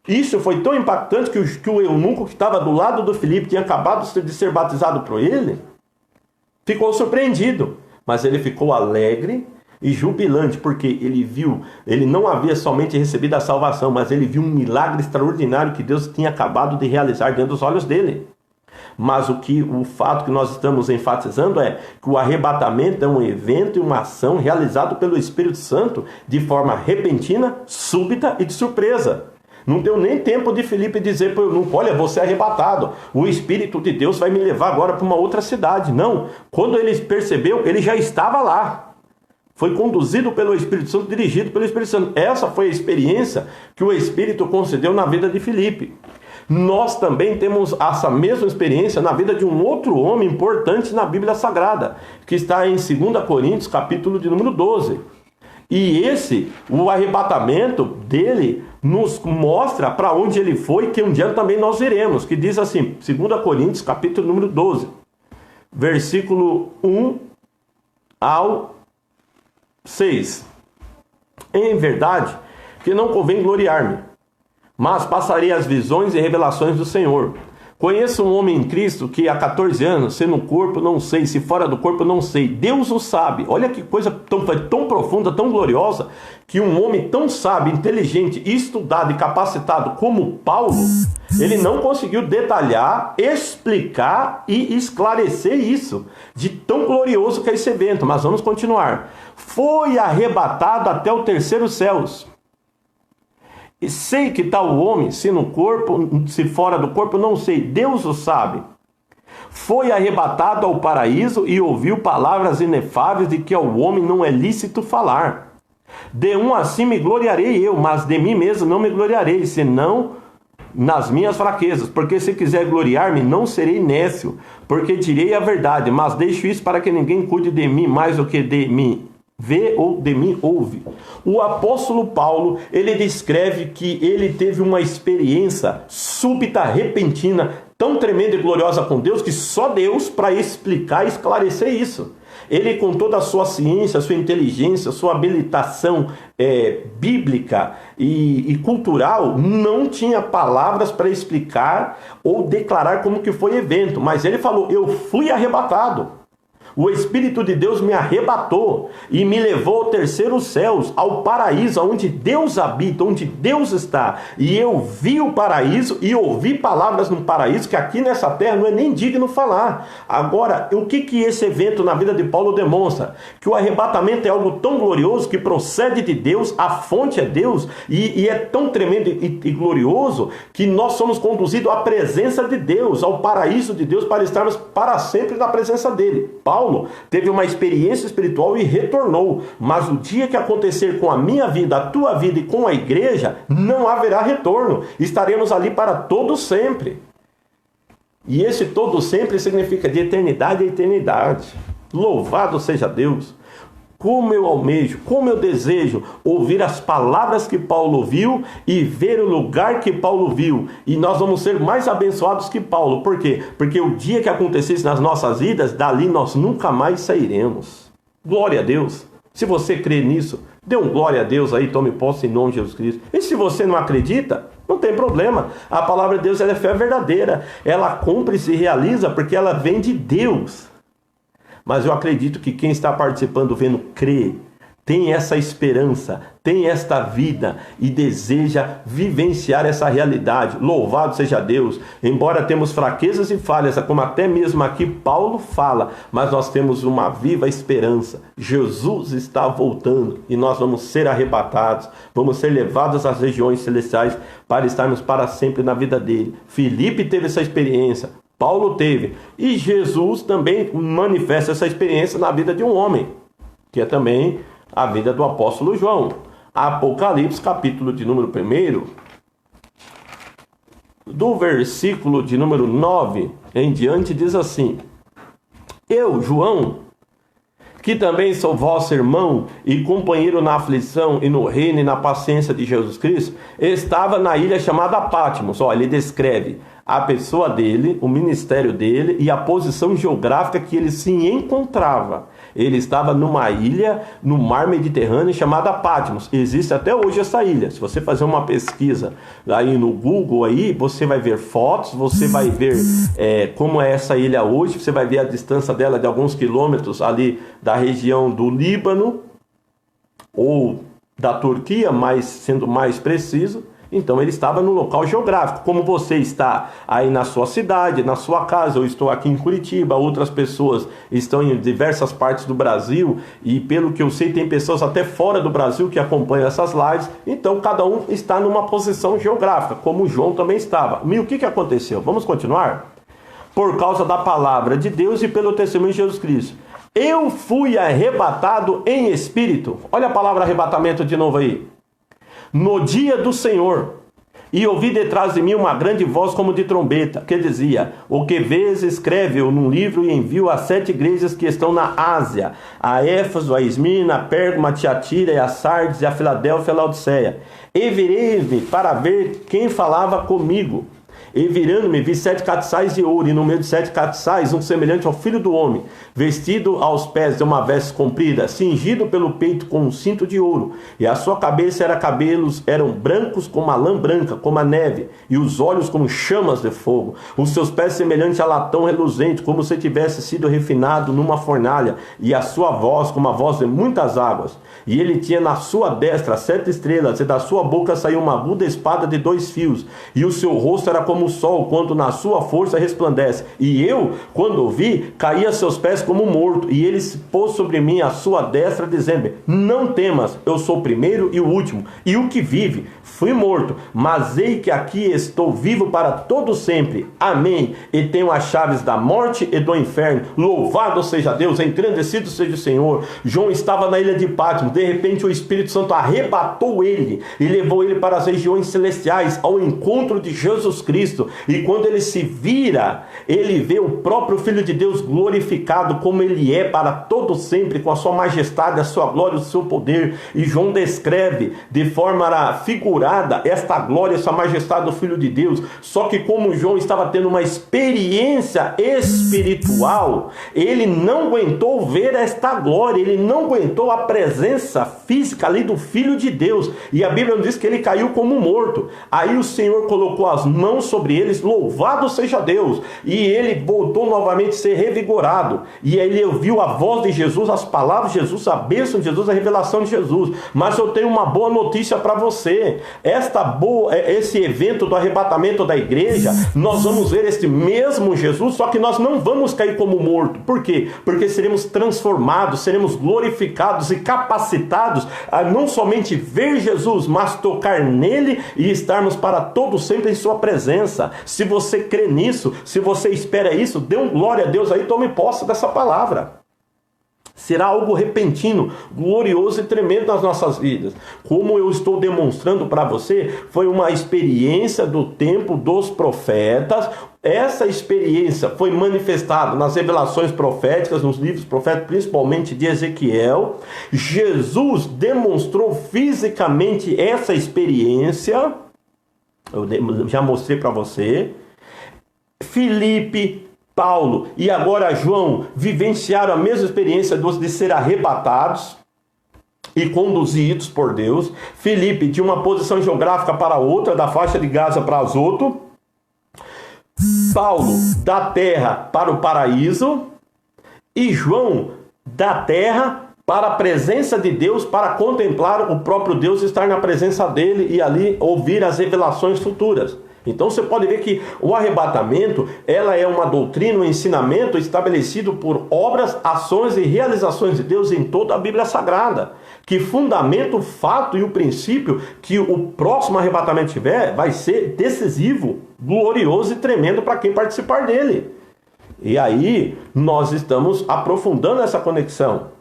[SPEAKER 1] Isso foi tão impactante que o eunuco que estava do lado do Filipe, tinha acabado de ser batizado por ele, ficou surpreendido, mas ele ficou alegre e jubilante, porque ele viu, ele não havia somente recebido a salvação, mas ele viu um milagre extraordinário que Deus tinha acabado de realizar diante dos olhos dele. Mas o fato que nós estamos enfatizando é que o arrebatamento é um evento e uma ação realizado pelo Espírito Santo de forma repentina, súbita e de surpresa. Não deu nem tempo de Filipe dizer para o eunuco: olha, você é arrebatado, o Espírito de Deus vai me levar agora para uma outra cidade. Não, quando ele percebeu, ele já estava lá. Foi conduzido pelo Espírito Santo, dirigido pelo Espírito Santo. Essa foi a experiência que o Espírito concedeu na vida de Filipe. Nós também temos essa mesma experiência na vida de um outro homem importante na Bíblia Sagrada, que está em 2 Coríntios, capítulo de número 12. E o arrebatamento dele nos mostra para onde ele foi, que um dia também nós iremos, que diz assim, 2 Coríntios, capítulo número 12, versículo 1 ao 6. Em verdade, que não convém gloriar-me, mas passarei as visões e revelações do Senhor. Conheço um homem em Cristo que há 14 anos, se no corpo não sei, se fora do corpo não sei, Deus o sabe. Olha que coisa tão profunda, tão gloriosa, que um homem tão sábio, inteligente, estudado e capacitado como Paulo, ele não conseguiu detalhar, explicar e esclarecer isso, de tão glorioso que é esse evento. Mas vamos continuar. Foi arrebatado até o terceiro céus. E sei que tal homem, se no corpo, se fora do corpo, não sei, Deus o sabe. Foi arrebatado ao paraíso e ouviu palavras inefáveis de que ao homem não é lícito falar. De um assim me gloriarei eu, mas de mim mesmo não me gloriarei, senão nas minhas fraquezas. Porque se quiser gloriar-me, não serei nécio, porque direi a verdade, mas deixo isso para que ninguém cuide de mim mais do que de mim vê ou de mim ouve. O apóstolo Paulo, ele descreve que ele teve uma experiência súbita, repentina, tão tremenda e gloriosa com Deus, que só Deus para explicar e esclarecer isso. Ele, com toda a sua ciência, sua inteligência, sua habilitação bíblica e cultural, não tinha palavras para explicar ou declarar como que foi o evento, mas ele falou: eu fui arrebatado. O Espírito de Deus me arrebatou e me levou ao terceiro céus, ao paraíso, onde Deus habita, onde Deus está. E eu vi o paraíso e ouvi palavras no paraíso que aqui nessa terra não é nem digno falar. Agora, o que esse evento na vida de Paulo demonstra? Que o arrebatamento é algo tão glorioso que procede de Deus, a fonte é Deus, e é tão tremendo e glorioso que nós somos conduzidos à presença de Deus, ao paraíso de Deus, para estarmos para sempre na presença dele. Paulo teve uma experiência espiritual e retornou, mas o dia que acontecer com a minha vida, a tua vida e com a igreja, não haverá retorno, estaremos ali para todo sempre. E esse todo sempre significa de eternidade a eternidade. Louvado seja Deus. Como eu almejo, como eu desejo ouvir as palavras que Paulo ouviu e ver o lugar que Paulo viu. E nós vamos ser mais abençoados que Paulo. Por quê? Porque o dia que acontecesse nas nossas vidas, dali nós nunca mais sairemos. Glória a Deus. Se você crê nisso, dê um glória a Deus aí, tome posse em nome de Jesus Cristo. E se você não acredita, não tem problema. A palavra de Deus, ela é fé verdadeira. Ela cumpre e se realiza porque ela vem de Deus. Mas eu acredito que quem está participando, vendo, crê, tem essa esperança, tem esta vida e deseja vivenciar essa realidade. Louvado seja Deus. Embora temos fraquezas e falhas, como até mesmo aqui Paulo fala, mas nós temos uma viva esperança. Jesus está voltando e nós vamos ser arrebatados, vamos ser levados às regiões celestiais para estarmos para sempre na vida dele. Filipe teve essa experiência. Paulo teve, e Jesus também manifesta essa experiência na vida de um homem, que é também a vida do apóstolo João. Apocalipse, capítulo de número 1, do versículo de número 9 em diante, diz assim: eu, João, que também sou vosso irmão e companheiro na aflição e no reino e na paciência de Jesus Cristo, estava na ilha chamada Patmos. Ó, ele descreve a pessoa dele, o ministério dele e a posição geográfica que ele se encontrava. Ele estava numa ilha no mar Mediterrâneo chamada Patmos. Existe até hoje essa ilha. Se você fazer uma pesquisa aí no Google, aí, você vai ver fotos, você vai ver como é essa ilha hoje, você vai ver a distância dela de alguns quilômetros ali da região do Líbano ou da Turquia, mas sendo mais preciso. Então ele estava no local geográfico, como você está aí na sua cidade, na sua casa. Eu estou aqui em Curitiba, outras pessoas estão em diversas partes do Brasil, e pelo que eu sei tem pessoas até fora do Brasil que acompanham essas lives. Então cada um está numa posição geográfica, como o João também estava. E o que aconteceu? Vamos continuar? Por causa da palavra de Deus e pelo testemunho de Jesus Cristo, eu fui arrebatado em espírito. Olha a palavra arrebatamento de novo aí. No dia do Senhor, e ouvi detrás de mim uma grande voz como de trombeta, que dizia: o que vês, escreve-o num livro e envio a 7 igrejas que estão na Ásia, a Éfeso, a Esmirna, a Pérgamo, a Tiatira, e a Sardes, e a Filadélfia, e a Laodiceia. E virei-me para ver quem falava comigo. E virando-me, vi 7 castiçais de ouro, e no meio de 7 castiçais, um semelhante ao filho do homem, vestido aos pés de uma veste comprida, cingido pelo peito com um cinto de ouro, e a sua cabeça eram brancos como a lã branca, como a neve, e os olhos como chamas de fogo, os seus pés semelhantes a latão reluzente, como se tivesse sido refinado numa fornalha, e a sua voz como a voz de muitas águas. E ele tinha na sua destra 7 estrelas, e da sua boca saiu uma aguda espada de 2 fios, e o seu rosto era como o sol, quando na sua força resplandece. E eu, quando o vi, caí a seus pés como morto, e ele se pôs sobre mim a sua destra, dizendo: não temas, eu sou o primeiro e o último, e o que vive. Fui morto, mas ei que aqui estou vivo para todo sempre. Amém. E tenho as chaves da morte e do inferno. Louvado seja Deus, engrandecido seja o Senhor. João estava na ilha de Patmos. De repente o Espírito Santo arrebatou ele e levou ele para as regiões celestiais, ao encontro de Jesus Cristo. E quando ele se vira, ele vê o próprio Filho de Deus glorificado como ele é para todo sempre, com a sua majestade, a sua glória, o seu poder. E João descreve de forma figurada esta glória, essa majestade do Filho de Deus. Só que como João estava tendo uma experiência espiritual, ele não aguentou ver esta glória, ele não aguentou a presença física ali do Filho de Deus. E a Bíblia diz que ele caiu como morto. Aí o Senhor colocou as mãos sobre eles, louvado seja Deus, e ele voltou novamente a ser revigorado. E ele ouviu a voz de Jesus, as palavras de Jesus, a bênção de Jesus, a revelação de Jesus. Mas eu tenho uma boa notícia para você. Esse evento do arrebatamento da igreja, nós vamos ver esse mesmo Jesus, só que nós não vamos cair como morto. Por quê? Porque seremos transformados, seremos glorificados e capacitados a não somente ver Jesus, mas tocar nele e estarmos para todo sempre em sua presença. Se você crê nisso, se você espera isso, dê um glória a Deus aí, tome posse dessa palavra. Será algo repentino, glorioso e tremendo nas nossas vidas. Como eu estou demonstrando para você, foi uma experiência do tempo dos profetas. Essa experiência foi manifestada nas revelações proféticas, nos livros proféticos, principalmente de Ezequiel. Jesus demonstrou fisicamente essa experiência. Eu já mostrei para você. Filipe, Paulo e agora João vivenciaram a mesma experiência de ser arrebatados e conduzidos por Deus. Filipe de uma posição geográfica para outra, da faixa de Gaza para Azoto. Paulo da terra para o paraíso. E João da terra para a presença de Deus, para contemplar o próprio Deus, estar na presença dele e ali ouvir as revelações futuras. Então você pode ver que o arrebatamento, ela é uma doutrina, um ensinamento estabelecido por obras, ações e realizações de Deus em toda a Bíblia Sagrada, que fundamenta o fato e o princípio que o próximo arrebatamento tiver vai ser decisivo, glorioso e tremendo para quem participar dele. E aí nós estamos aprofundando essa conexão.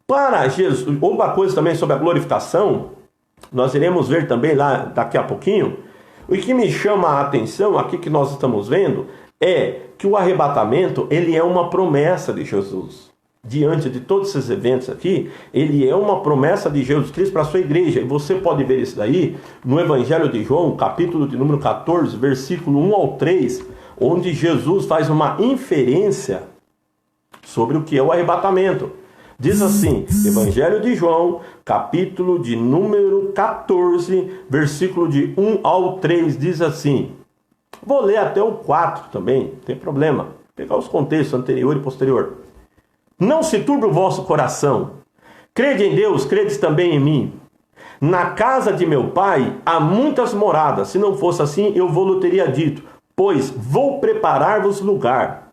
[SPEAKER 1] Para Jesus, outra coisa também sobre a glorificação, nós iremos ver também lá daqui a pouquinho. O que me chama a atenção aqui que nós estamos vendo é que o arrebatamento, ele é uma promessa de Jesus. diante de todos esses eventos aqui, ele é uma promessa de Jesus Cristo para a sua igreja. E você pode ver isso daí no Evangelho de João, capítulo de número 14, versículo 1 ao 3, onde Jesus faz uma inferência sobre o que é o arrebatamento. Diz assim, Evangelho de João, capítulo de número 14, versículo de 1 ao 3, diz assim. Vou ler até o 4 também, não tem problema. Vou pegar os contextos anterior e posterior. Não se turbe o vosso coração. Crede em Deus, credes também em mim. Na casa de meu pai há muitas moradas. Se não fosse assim, eu vou-lhe teria dito. Pois vou preparar-vos lugar.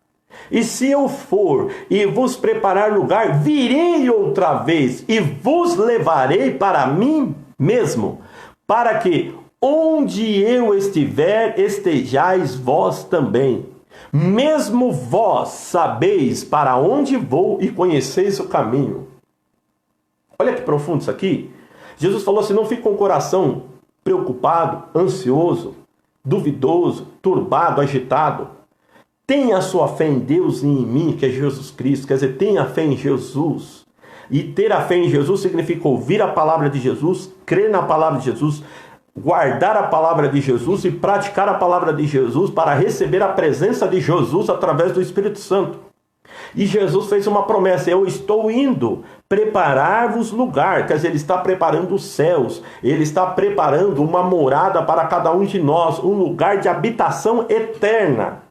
[SPEAKER 1] E se eu for e vos preparar lugar, virei outra vez e vos levarei para mim mesmo, para que onde eu estiver, estejais vós também. Mesmo vós sabeis para onde vou e conheceis o caminho. Olha que profundo isso aqui. Jesus falou assim, não fique com o coração preocupado, ansioso, duvidoso, turbado, agitado. Tenha a sua fé em Deus e em mim, que é Jesus Cristo. Quer dizer, tenha fé em Jesus. E ter a fé em Jesus significa ouvir a palavra de Jesus, crer na palavra de Jesus, guardar a palavra de Jesus e praticar a palavra de Jesus para receber a presença de Jesus através do Espírito Santo. E Jesus fez uma promessa, eu estou indo preparar-vos lugar, quer dizer, ele está preparando os céus, ele está preparando uma morada para cada um de nós, um lugar de habitação eterna.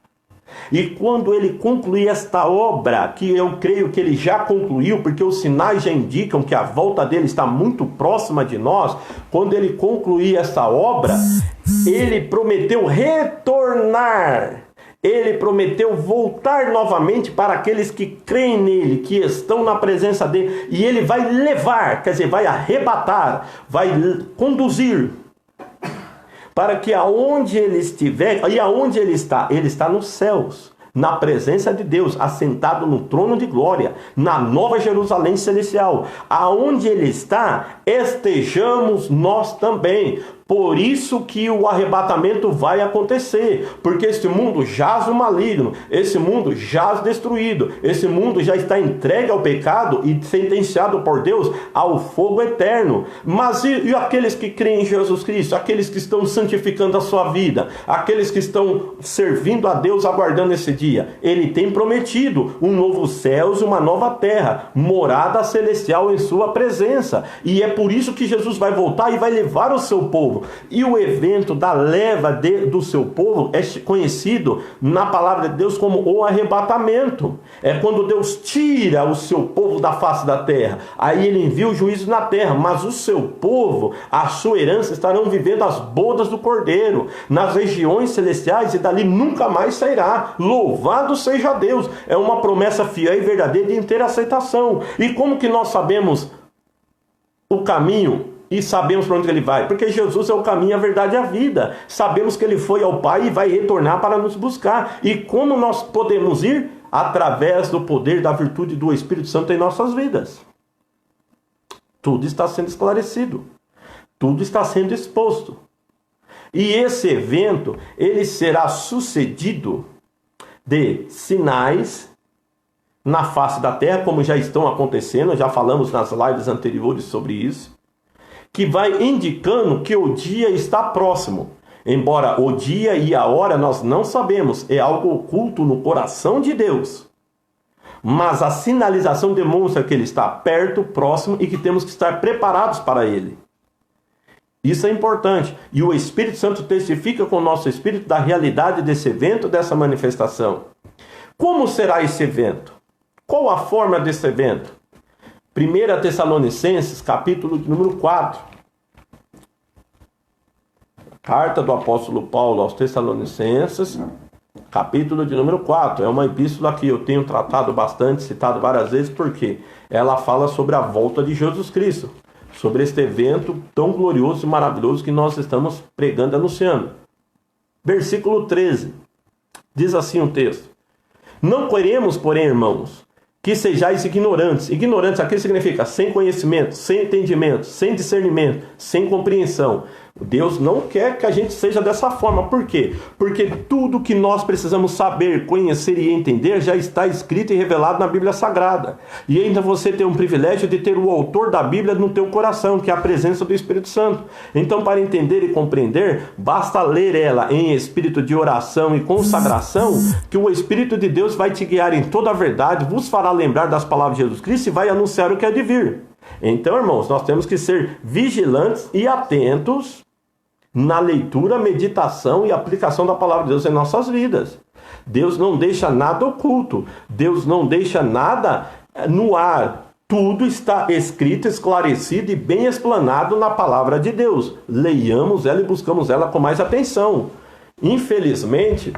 [SPEAKER 1] E quando ele concluir esta obra, que eu creio que ele já concluiu, porque os sinais já indicam que a volta dele está muito próxima de nós, quando ele concluir esta obra, ele prometeu retornar. Ele prometeu voltar novamente para aqueles que creem nele, que estão na presença dele, e ele vai levar, quer dizer, vai arrebatar, vai conduzir, para que aonde ele estiver, e aonde ele está nos céus, na presença de Deus, assentado no trono de glória, na nova Jerusalém celestial. Aonde ele está, estejamos nós também. Por isso que o arrebatamento vai acontecer, porque este mundo jaz o maligno, esse mundo jaz destruído, esse mundo já está entregue ao pecado e sentenciado por Deus ao fogo eterno. Mas e aqueles que creem em Jesus Cristo, aqueles que estão santificando a sua vida, aqueles que estão servindo a Deus aguardando esse dia? Ele tem prometido um novo céu e uma nova terra, morada celestial em sua presença, e é por isso que Jesus vai voltar e vai levar o seu povo. E o evento da leva do seu povo é conhecido na palavra de Deus como o arrebatamento. É quando Deus tira o seu povo da face da terra. Aí ele envia o juízo na terra, mas o seu povo, a sua herança, estarão vivendo as bodas do Cordeiro, nas regiões celestiais, e dali nunca mais sairá. Louvado seja Deus! É uma promessa fiel e verdadeira de inteira aceitação. E como que nós sabemos o caminho e sabemos para onde ele vai? Porque Jesus é o caminho, a verdade e a vida. Sabemos que ele foi ao Pai e vai retornar para nos buscar. E como nós podemos ir? Através do poder da virtude do Espírito Santo em nossas vidas. Tudo está sendo esclarecido. Tudo está sendo exposto. E esse evento, ele será sucedido de sinais na face da terra, como já estão acontecendo, já falamos nas lives anteriores sobre isso, que vai indicando que o dia está próximo. Embora o dia e a hora nós não sabemos, é algo oculto no coração de Deus. Mas a sinalização demonstra que ele está perto, próximo, e que temos que estar preparados para ele. Isso é importante. E o Espírito Santo testifica com o nosso espírito da realidade desse evento, dessa manifestação. Como será esse evento? Qual a forma desse evento? 1 Tessalonicenses, capítulo de número 4. Carta do apóstolo Paulo aos Tessalonicenses, capítulo de número 4. É uma epístola que eu tenho tratado bastante, citado várias vezes, porque ela fala sobre a volta de Jesus Cristo, sobre este evento tão glorioso e maravilhoso que nós estamos pregando e anunciando. Versículo 13. Diz assim o texto: Não queremos, porém, irmãos, que sejais ignorantes. Ignorantes aqui significa sem conhecimento, sem entendimento, sem discernimento, sem compreensão. Deus não quer que a gente seja dessa forma. Por quê? Porque tudo que nós precisamos saber, conhecer e entender já está escrito e revelado na Bíblia Sagrada. E ainda você tem um privilégio de ter o autor da Bíblia no teu coração, que é a presença do Espírito Santo. Então, para entender e compreender, basta ler ela em espírito de oração e consagração, que o Espírito de Deus vai te guiar em toda a verdade, vos fará lembrar das palavras de Jesus Cristo e vai anunciar o que é de vir. Então, irmãos, nós temos que ser vigilantes e atentos na leitura, meditação e aplicação da palavra de Deus em nossas vidas. Deus não deixa nada oculto. Deus não deixa nada no ar. Tudo está escrito, esclarecido e bem explanado na palavra de Deus. Leiamos ela e buscamos ela com mais atenção. Infelizmente,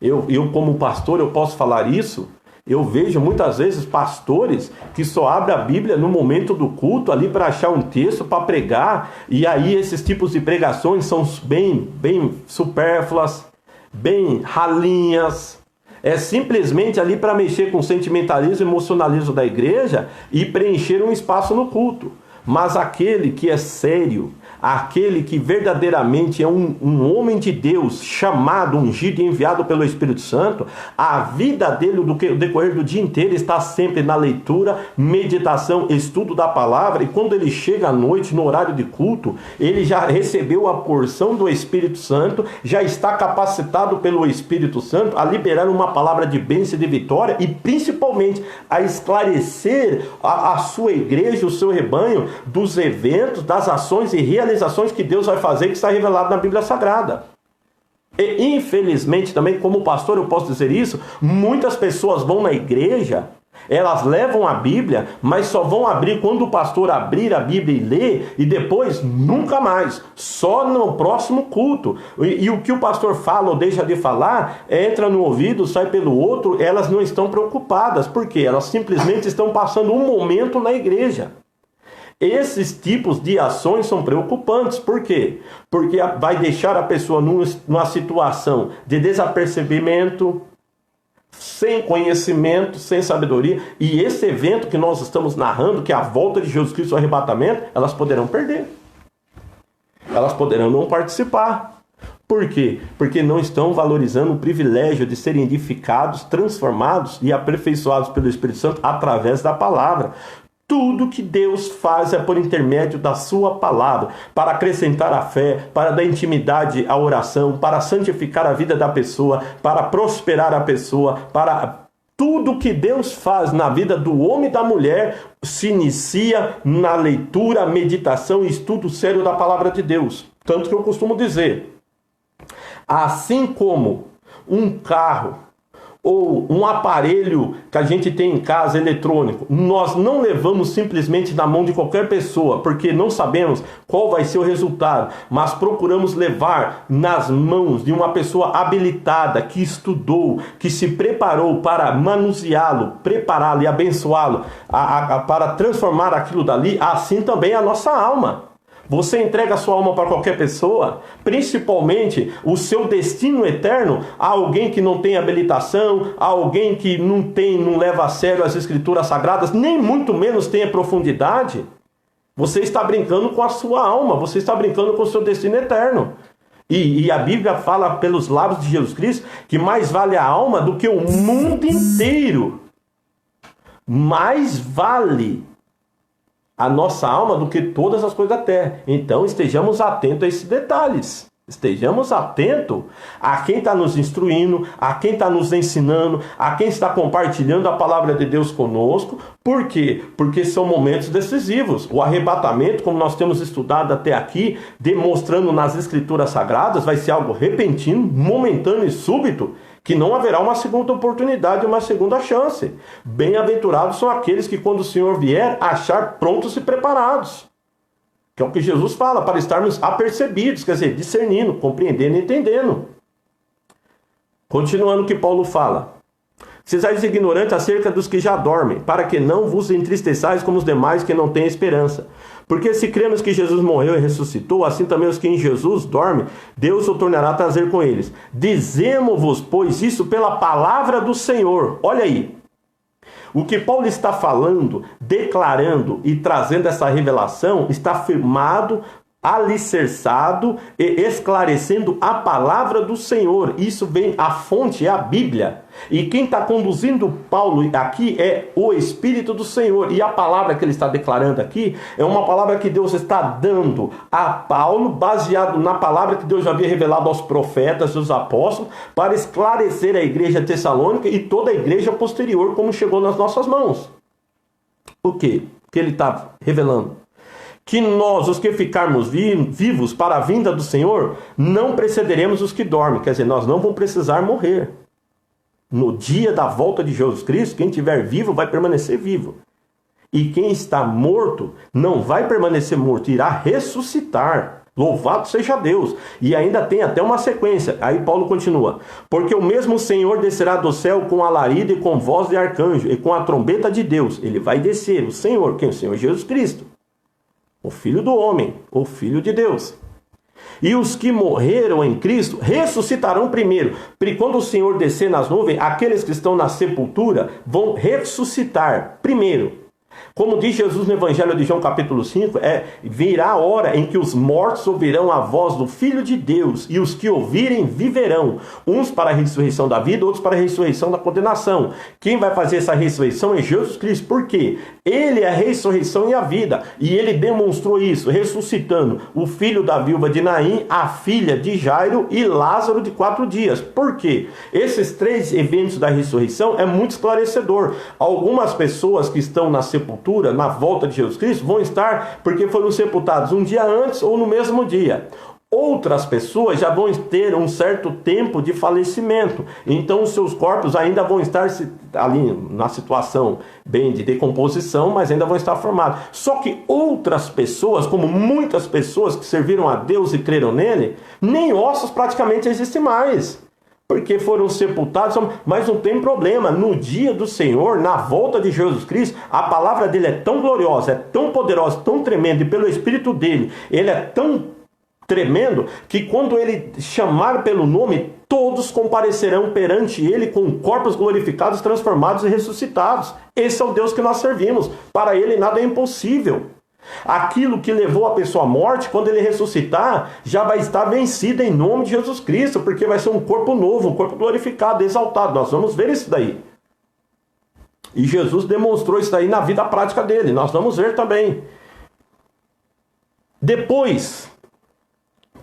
[SPEAKER 1] eu como pastor, eu posso falar isso. Eu vejo muitas vezes pastores que só abrem a Bíblia no momento do culto ali para achar um texto para pregar, e aí esses tipos de pregações são bem supérfluas, bem ralinhas. É simplesmente ali para mexer com o sentimentalismo e emocionalismo da igreja e preencher um espaço no culto. Mas aquele que é sério, aquele que verdadeiramente é um homem de Deus, chamado, ungido e enviado pelo Espírito Santo, a vida dele, o decorrer do dia inteiro, está sempre na leitura, meditação, estudo da palavra, e quando ele chega à noite, no horário de culto, ele já recebeu a porção do Espírito Santo, já está capacitado pelo Espírito Santo a liberar uma palavra de bênção e de vitória, e principalmente a esclarecer a sua igreja, o seu rebanho, dos eventos, das ações e realizações que Deus vai fazer, que está revelado na Bíblia Sagrada. E infelizmente também, como pastor, eu posso dizer isso, muitas pessoas vão na igreja, elas levam a Bíblia, mas só vão abrir quando o pastor abrir a Bíblia e ler, e depois nunca mais, só no próximo culto. E o que o pastor fala ou deixa de falar, entra no ouvido, sai pelo outro, elas não estão preocupadas, porque elas simplesmente estão passando um momento na igreja. Esses tipos de ações são preocupantes. Por quê? Porque vai deixar a pessoa numa situação de desapercebimento, sem conhecimento, sem sabedoria. E esse evento que nós estamos narrando, que é a volta de Jesus Cristo, o arrebatamento, elas poderão perder. Elas poderão não participar. Por quê? Porque não estão valorizando o privilégio de serem edificados, transformados e aperfeiçoados pelo Espírito Santo através da palavra. Tudo que Deus faz é por intermédio da sua palavra, para acrescentar a fé, para dar intimidade à oração, para santificar a vida da pessoa, para prosperar a pessoa, para tudo que Deus faz na vida do homem e da mulher se inicia na leitura, meditação e estudo sério da palavra de Deus. Tanto que eu costumo dizer, assim como um carro ou um aparelho que a gente tem em casa eletrônico, nós não levamos simplesmente na mão de qualquer pessoa, porque não sabemos qual vai ser o resultado, mas procuramos levar nas mãos de uma pessoa habilitada, que estudou, que se preparou para manuseá-lo, prepará-lo e abençoá-lo, para transformar aquilo dali. Assim também a nossa alma. Você entrega a sua alma para qualquer pessoa, principalmente o seu destino eterno, a alguém que não tem habilitação, a alguém que não leva a sério as escrituras sagradas, nem muito menos tem a profundidade. Você está brincando com a sua alma, você está brincando com o seu destino eterno. E a Bíblia fala pelos lábios de Jesus Cristo que mais vale a alma do que o mundo inteiro. Mais vale a nossa alma do que todas as coisas da terra. Então estejamos atentos a esses detalhes. Estejamos atentos a quem está nos instruindo, a quem está nos ensinando, a quem está compartilhando a palavra de Deus conosco. Por quê? Porque são momentos decisivos. O arrebatamento, como nós temos estudado até aqui, demonstrando nas escrituras sagradas, vai ser algo repentino, momentâneo e súbito, que não haverá uma segunda oportunidade, uma segunda chance. Bem-aventurados são aqueles que, quando o Senhor vier, achar prontos e preparados. Que é o que Jesus fala, para estarmos apercebidos, quer dizer, discernindo, compreendendo e entendendo. Continuando o que Paulo fala. Sejais ignorantes acerca dos que já dormem, para que não vos entristeçais como os demais que não têm esperança. Porque se cremos que Jesus morreu e ressuscitou, assim também os que em Jesus dormem, Deus o tornará a trazer com eles. Dizemos-vos, pois, isso pela palavra do Senhor. Olha aí. O que Paulo está falando, declarando e trazendo essa revelação, está firmado alicerçado e esclarecendo a palavra do Senhor. Isso vem, a fonte é a Bíblia. E quem está conduzindo Paulo aqui é o Espírito do Senhor. E a palavra que ele está declarando aqui é uma palavra que Deus está dando a Paulo, baseado na palavra que Deus já havia revelado aos profetas e aos apóstolos, para esclarecer a igreja tessalônica e toda a igreja posterior, como chegou nas nossas mãos. O quê? O que ele está revelando? Que nós, os que ficarmos vivos para a vinda do Senhor, não precederemos os que dormem. Quer dizer, nós não vamos precisar morrer. No dia da volta de Jesus Cristo, quem estiver vivo vai permanecer vivo. E quem está morto não vai permanecer morto, irá ressuscitar. Louvado seja Deus. E ainda tem até uma sequência. Aí Paulo continua. Porque o mesmo Senhor descerá do céu com alarido e com voz de arcanjo e com a trombeta de Deus. Ele vai descer. O Senhor, quem? O Senhor Jesus Cristo. O Filho do homem, o Filho de Deus. E os que morreram em Cristo ressuscitarão primeiro. Porque quando o Senhor descer nas nuvens, aqueles que estão na sepultura vão ressuscitar primeiro. Como diz Jesus no Evangelho de João capítulo 5, virá a hora em que os mortos ouvirão a voz do Filho de Deus, e os que ouvirem viverão, uns para a ressurreição da vida, outros para a ressurreição da condenação. Quem vai fazer essa ressurreição é Jesus Cristo. Por quê? Ele é a ressurreição e a vida, e ele demonstrou isso, ressuscitando o filho da viúva de Naim, a filha de Jairo e Lázaro de 4 dias. Por quê? Esses 3 eventos da ressurreição é muito esclarecedor. Algumas pessoas que estão na sepultura, na volta de Jesus Cristo, vão estar porque foram sepultados um dia antes ou no mesmo dia. Outras pessoas já vão ter um certo tempo de falecimento, então os seus corpos ainda vão estar ali na situação bem de decomposição, mas ainda vão estar formados. Só que outras pessoas, como muitas pessoas que serviram a Deus e creram nele, nem ossos praticamente existem mais, porque foram sepultados. Mas não tem problema, no dia do Senhor, na volta de Jesus Cristo, a palavra dele é tão gloriosa, é tão poderosa, tão tremenda, e pelo Espírito dele, ele é tão tremendo, que quando ele chamar pelo nome, todos comparecerão perante ele com corpos glorificados, transformados e ressuscitados. Esse é o Deus que nós servimos. Para ele nada é impossível. Aquilo que levou a pessoa à morte, quando ele ressuscitar, já vai estar vencido em nome de Jesus Cristo, porque vai ser um corpo novo, um corpo glorificado, exaltado. Nós vamos ver isso daí. E Jesus demonstrou isso daí na vida prática dele. Nós vamos ver também. Depois,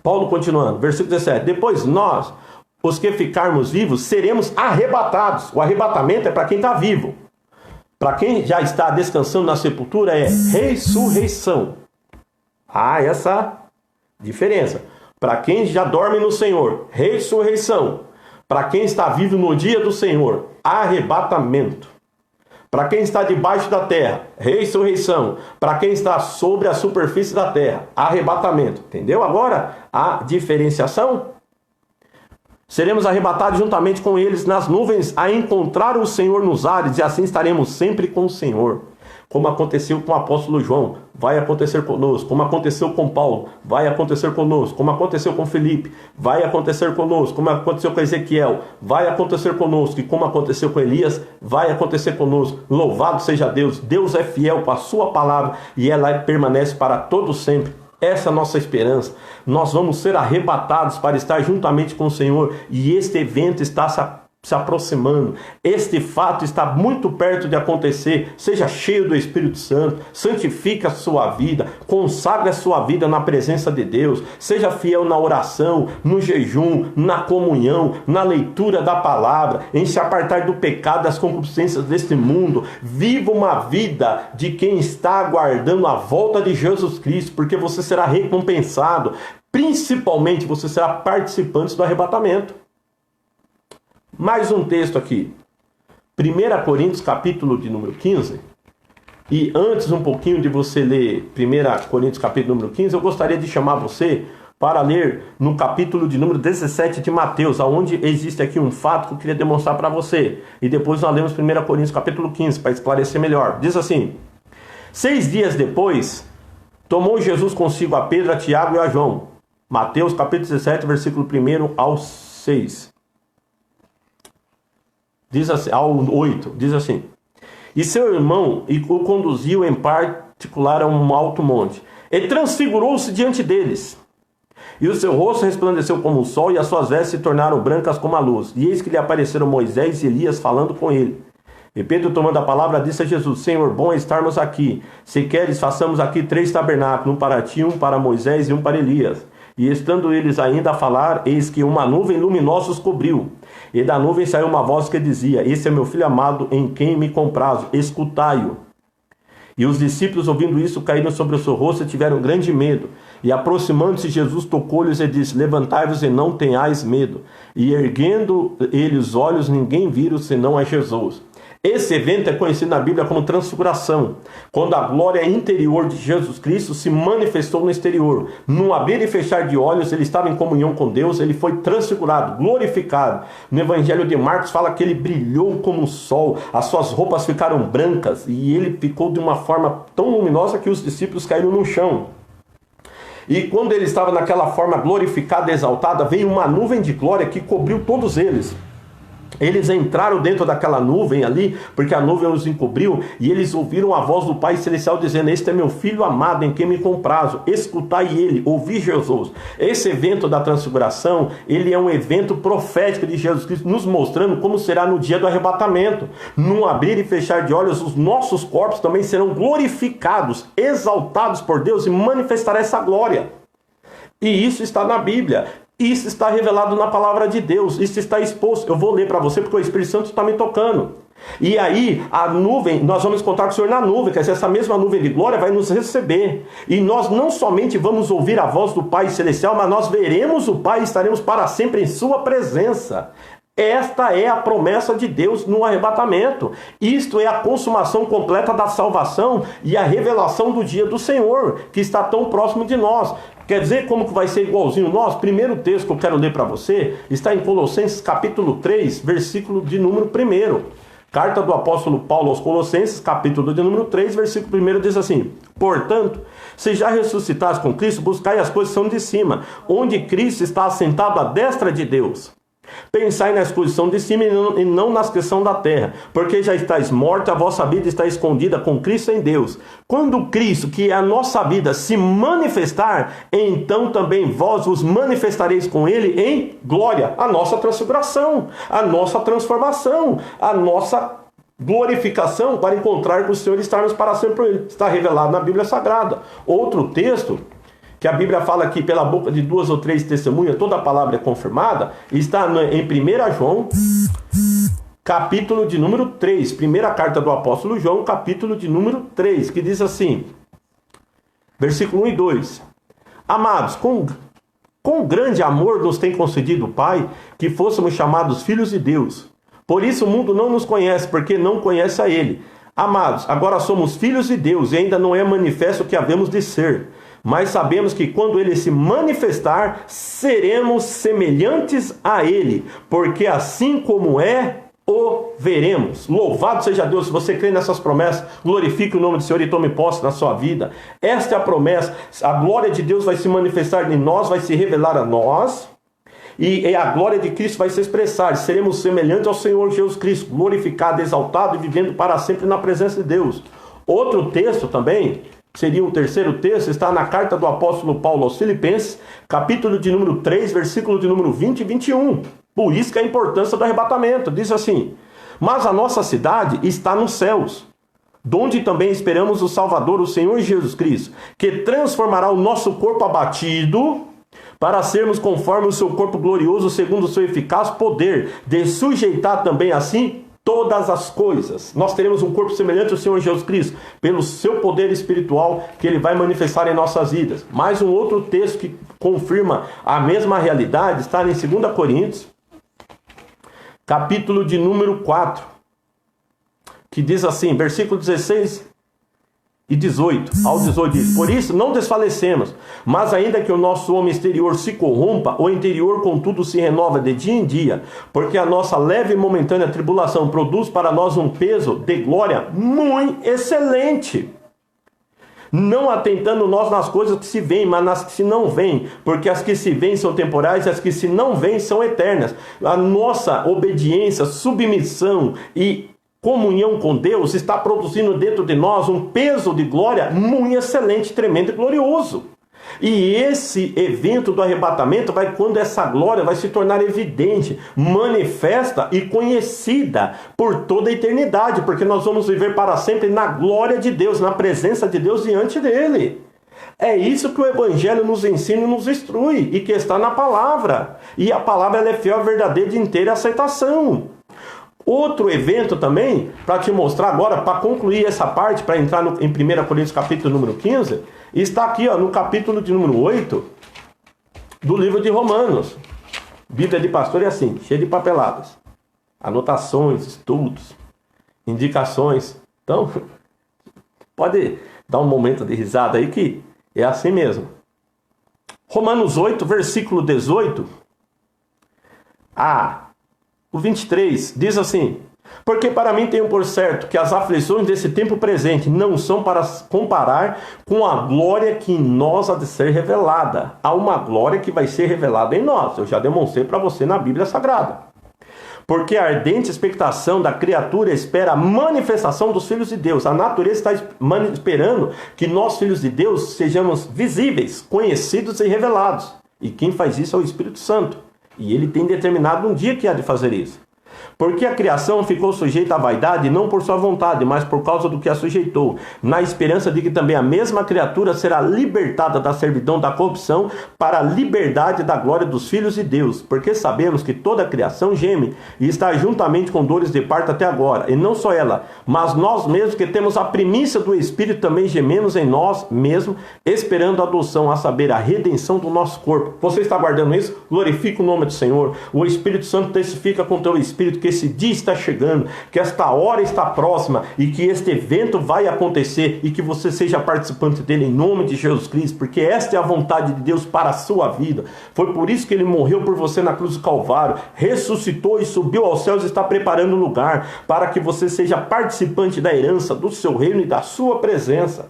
[SPEAKER 1] Paulo continuando, versículo 17. Depois nós, os que ficarmos vivos, seremos arrebatados. O arrebatamento é para quem está vivo. Para quem já está descansando na sepultura é ressurreição. Há essa diferença. Para quem já dorme no Senhor, ressurreição. Para quem está vivo no dia do Senhor, arrebatamento. Para quem está debaixo da terra, ressurreição. Para quem está sobre a superfície da terra, arrebatamento. Entendeu agora a diferenciação? Seremos arrebatados juntamente com eles nas nuvens a encontrar o Senhor nos ares, e assim estaremos sempre com o Senhor. Como aconteceu com o apóstolo João, vai acontecer conosco. Como aconteceu com Paulo, vai acontecer conosco. Como aconteceu com Felipe, vai acontecer conosco. Como aconteceu com Ezequiel, vai acontecer conosco. E como aconteceu com Elias, vai acontecer conosco. Louvado seja Deus. Deus é fiel com a sua palavra e ela permanece para todo sempre. Essa é a nossa esperança. Nós vamos ser arrebatados para estar juntamente com o Senhor. E este evento está se aproximando. Este fato está muito perto de acontecer. Seja cheio do Espírito Santo. Santifique a sua vida. Consagre a sua vida na presença de Deus. Seja fiel na oração, no jejum, na comunhão, na leitura da palavra, em se apartar do pecado, das concupiscências deste mundo. Viva uma vida de quem está aguardando a volta de Jesus Cristo, porque você será recompensado. Principalmente você será participante do arrebatamento. Mais um texto aqui. 1 Coríntios, capítulo de número 15. E antes um pouquinho de você ler 1 Coríntios, capítulo número 15, eu gostaria de chamar você para ler no capítulo de número 17 de Mateus, onde existe aqui um fato que eu queria demonstrar para você. E depois nós lemos 1 Coríntios, capítulo 15, para esclarecer melhor. Diz assim: 6 dias depois, tomou Jesus consigo a Pedro, a Tiago e a João. Mateus, capítulo 17, versículo 1 ao 6. Diz assim, ao 8, diz assim: e seu irmão o conduziu em particular a um alto monte, e transfigurou-se diante deles. E o seu rosto resplandeceu como o sol, e as suas vestes se tornaram brancas como a luz. E eis que lhe apareceram Moisés e Elias falando com ele. E Pedro, tomando a palavra, disse a Jesus: Senhor, bom é estarmos aqui. Se queres, façamos aqui 3 tabernáculos, um para ti, um para Moisés e um para Elias. E estando eles ainda a falar, eis que uma nuvem luminosa os cobriu. E da nuvem saiu uma voz que dizia: Esse é meu filho amado, em quem me comprazo, escutai-o. E os discípulos, ouvindo isso, caíram sobre o seu rosto e tiveram grande medo. E aproximando-se, Jesus tocou-lhes e disse: Levantai-vos e não tenhais medo. E erguendo ele os olhos, ninguém viram senão a Jesus. Esse evento é conhecido na Bíblia como transfiguração, quando a glória interior de Jesus Cristo se manifestou no exterior. Num abrir e fechar de olhos, ele estava em comunhão com Deus, ele foi transfigurado, glorificado. No Evangelho de Marcos fala que ele brilhou como o sol, as suas roupas ficaram brancas e ele ficou de uma forma tão luminosa que os discípulos caíram no chão. E quando ele estava naquela forma glorificada, exaltada, veio uma nuvem de glória que cobriu todos eles. Eles entraram dentro daquela nuvem ali, porque a nuvem os encobriu, e eles ouviram a voz do Pai Celestial dizendo: Este é meu filho amado, em quem me comprazo, escutai ele, ouvi Jesus. Esse evento da transfiguração, ele é um evento profético de Jesus Cristo, nos mostrando como será no dia do arrebatamento. Num abrir e fechar de olhos, os nossos corpos também serão glorificados, exaltados por Deus, e manifestará essa glória. E isso está na Bíblia. Isso está revelado na palavra de Deus. Isso está exposto. Eu vou ler para você porque o Espírito Santo está me tocando. E aí a nuvem, nós vamos encontrar com o Senhor na nuvem, que essa mesma nuvem de glória vai nos receber. E nós não somente vamos ouvir a voz do Pai Celestial, mas nós veremos o Pai e estaremos para sempre em sua presença. Esta é a promessa de Deus no arrebatamento. Isto é a consumação completa da salvação e a revelação do dia do Senhor, que está tão próximo de nós. Quer dizer como que vai ser igualzinho nós? Primeiro texto que eu quero ler para você está em Colossenses capítulo 3, versículo de número 1. Carta do apóstolo Paulo aos Colossenses, capítulo de número 3, versículo 1 diz assim: Portanto, se já ressuscitaste com Cristo, buscai as coisas que são de cima, onde Cristo está assentado à destra de Deus. Pensai nas coisas que são de cima e não nas que são da terra, porque já estáis mortos, a vossa vida está escondida com Cristo em Deus. Quando Cristo, que é a nossa vida, se manifestar, então também vós vos manifestareis com Ele em glória. A nossa transfiguração, a nossa transformação, a nossa glorificação para encontrar com o Senhor e estarmos para sempre com Ele. Está revelado na Bíblia Sagrada. Outro texto que a Bíblia fala que pela boca de 2 ou 3 testemunhas toda a palavra é confirmada, está em 1 João, capítulo de número 3, primeira carta do apóstolo João, capítulo de número 3, que diz assim, versículo 1 e 2: Amados, com grande amor nos tem concedido o Pai, que fôssemos chamados filhos de Deus. Por isso o mundo não nos conhece, porque não conhece a Ele. Amados, agora somos filhos de Deus, e ainda não é manifesto o que havemos de ser. Mas sabemos que quando Ele se manifestar, seremos semelhantes a Ele, porque assim como é, o veremos. Louvado seja Deus. Se você crê nessas promessas, glorifique o nome do Senhor e tome posse na sua vida. Esta é a promessa. A glória de Deus vai se manifestar em nós, vai se revelar a nós, e a glória de Cristo vai se expressar. Seremos semelhantes ao Senhor Jesus Cristo, glorificado, exaltado e vivendo para sempre na presença de Deus. Outro texto também, seria o terceiro texto, está na carta do apóstolo Paulo aos Filipenses, capítulo de número 3, versículo de número 20 e 21. Por isso que a importância do arrebatamento. Diz assim: Mas a nossa cidade está nos céus, donde também esperamos o Salvador, o Senhor Jesus Cristo, que transformará o nosso corpo abatido para sermos conforme o seu corpo glorioso, segundo o seu eficaz poder, de sujeitar também assim todas as coisas. Nós teremos um corpo semelhante ao Senhor Jesus Cristo, pelo seu poder espiritual que Ele vai manifestar em nossas vidas. Mais um outro texto que confirma a mesma realidade está em 2 Coríntios, capítulo de número 4, que diz assim, versículo 16 e 18, ao 18 diz: Por isso não desfalecemos, mas ainda que o nosso homem exterior se corrompa, o interior contudo se renova de dia em dia, porque a nossa leve e momentânea tribulação produz para nós um peso de glória muito excelente, não atentando nós nas coisas que se veem, mas nas que se não veem, porque as que se veem são temporais e as que se não veem são eternas. A nossa obediência, submissão e comunhão com Deus, está produzindo dentro de nós um peso de glória muito excelente, tremendo e glorioso. E esse evento do arrebatamento vai quando essa glória vai se tornar evidente, manifesta e conhecida por toda a eternidade, porque nós vamos viver para sempre na glória de Deus, na presença de Deus diante dele. É isso que o Evangelho nos ensina e nos instrui, e que está na palavra. E a palavra ela é fiel, verdadeira, de inteira aceitação. Outro evento também, para te mostrar agora, para concluir essa parte, para entrar em 1 Coríntios capítulo número 15, está aqui no capítulo de número 8 do livro de Romanos. Bíblia de pastor é assim, cheia de papeladas. Anotações, estudos, indicações. Então, pode dar um momento de risada aí que é assim mesmo. Romanos 8, versículo 18. O 23 diz assim: porque para mim tenho por certo que as aflições desse tempo presente não são para comparar com a glória que em nós há de ser revelada. Há uma glória que vai ser revelada em nós. Eu já demonstrei para você na Bíblia Sagrada. Porque a ardente expectação da criatura espera a manifestação dos filhos de Deus. A natureza está esperando que nós, filhos de Deus, sejamos visíveis, conhecidos e revelados. E quem faz isso é o Espírito Santo. E ele tem determinado um dia que há de fazer isso. Porque a criação ficou sujeita à vaidade, não por sua vontade, mas por causa do que a sujeitou, na esperança de que também a mesma criatura será libertada da servidão da corrupção para a liberdade da glória dos filhos de Deus. Porque sabemos que toda a criação geme e está juntamente com dores de parto até agora. E não só ela, mas nós mesmos que temos a primícia do Espírito também gememos em nós mesmos, esperando a adoção, a saber, a redenção do nosso corpo. Você está guardando isso? Glorifica o nome do Senhor. O Espírito Santo testifica com o teu Espírito que esse dia está chegando, que esta hora está próxima e que este evento vai acontecer e que você seja participante dele em nome de Jesus Cristo, porque esta é a vontade de Deus para a sua vida. Foi por isso que ele morreu por você na cruz do Calvário, ressuscitou e subiu aos céus e está preparando um lugar para que você seja participante da herança do seu reino e da sua presença.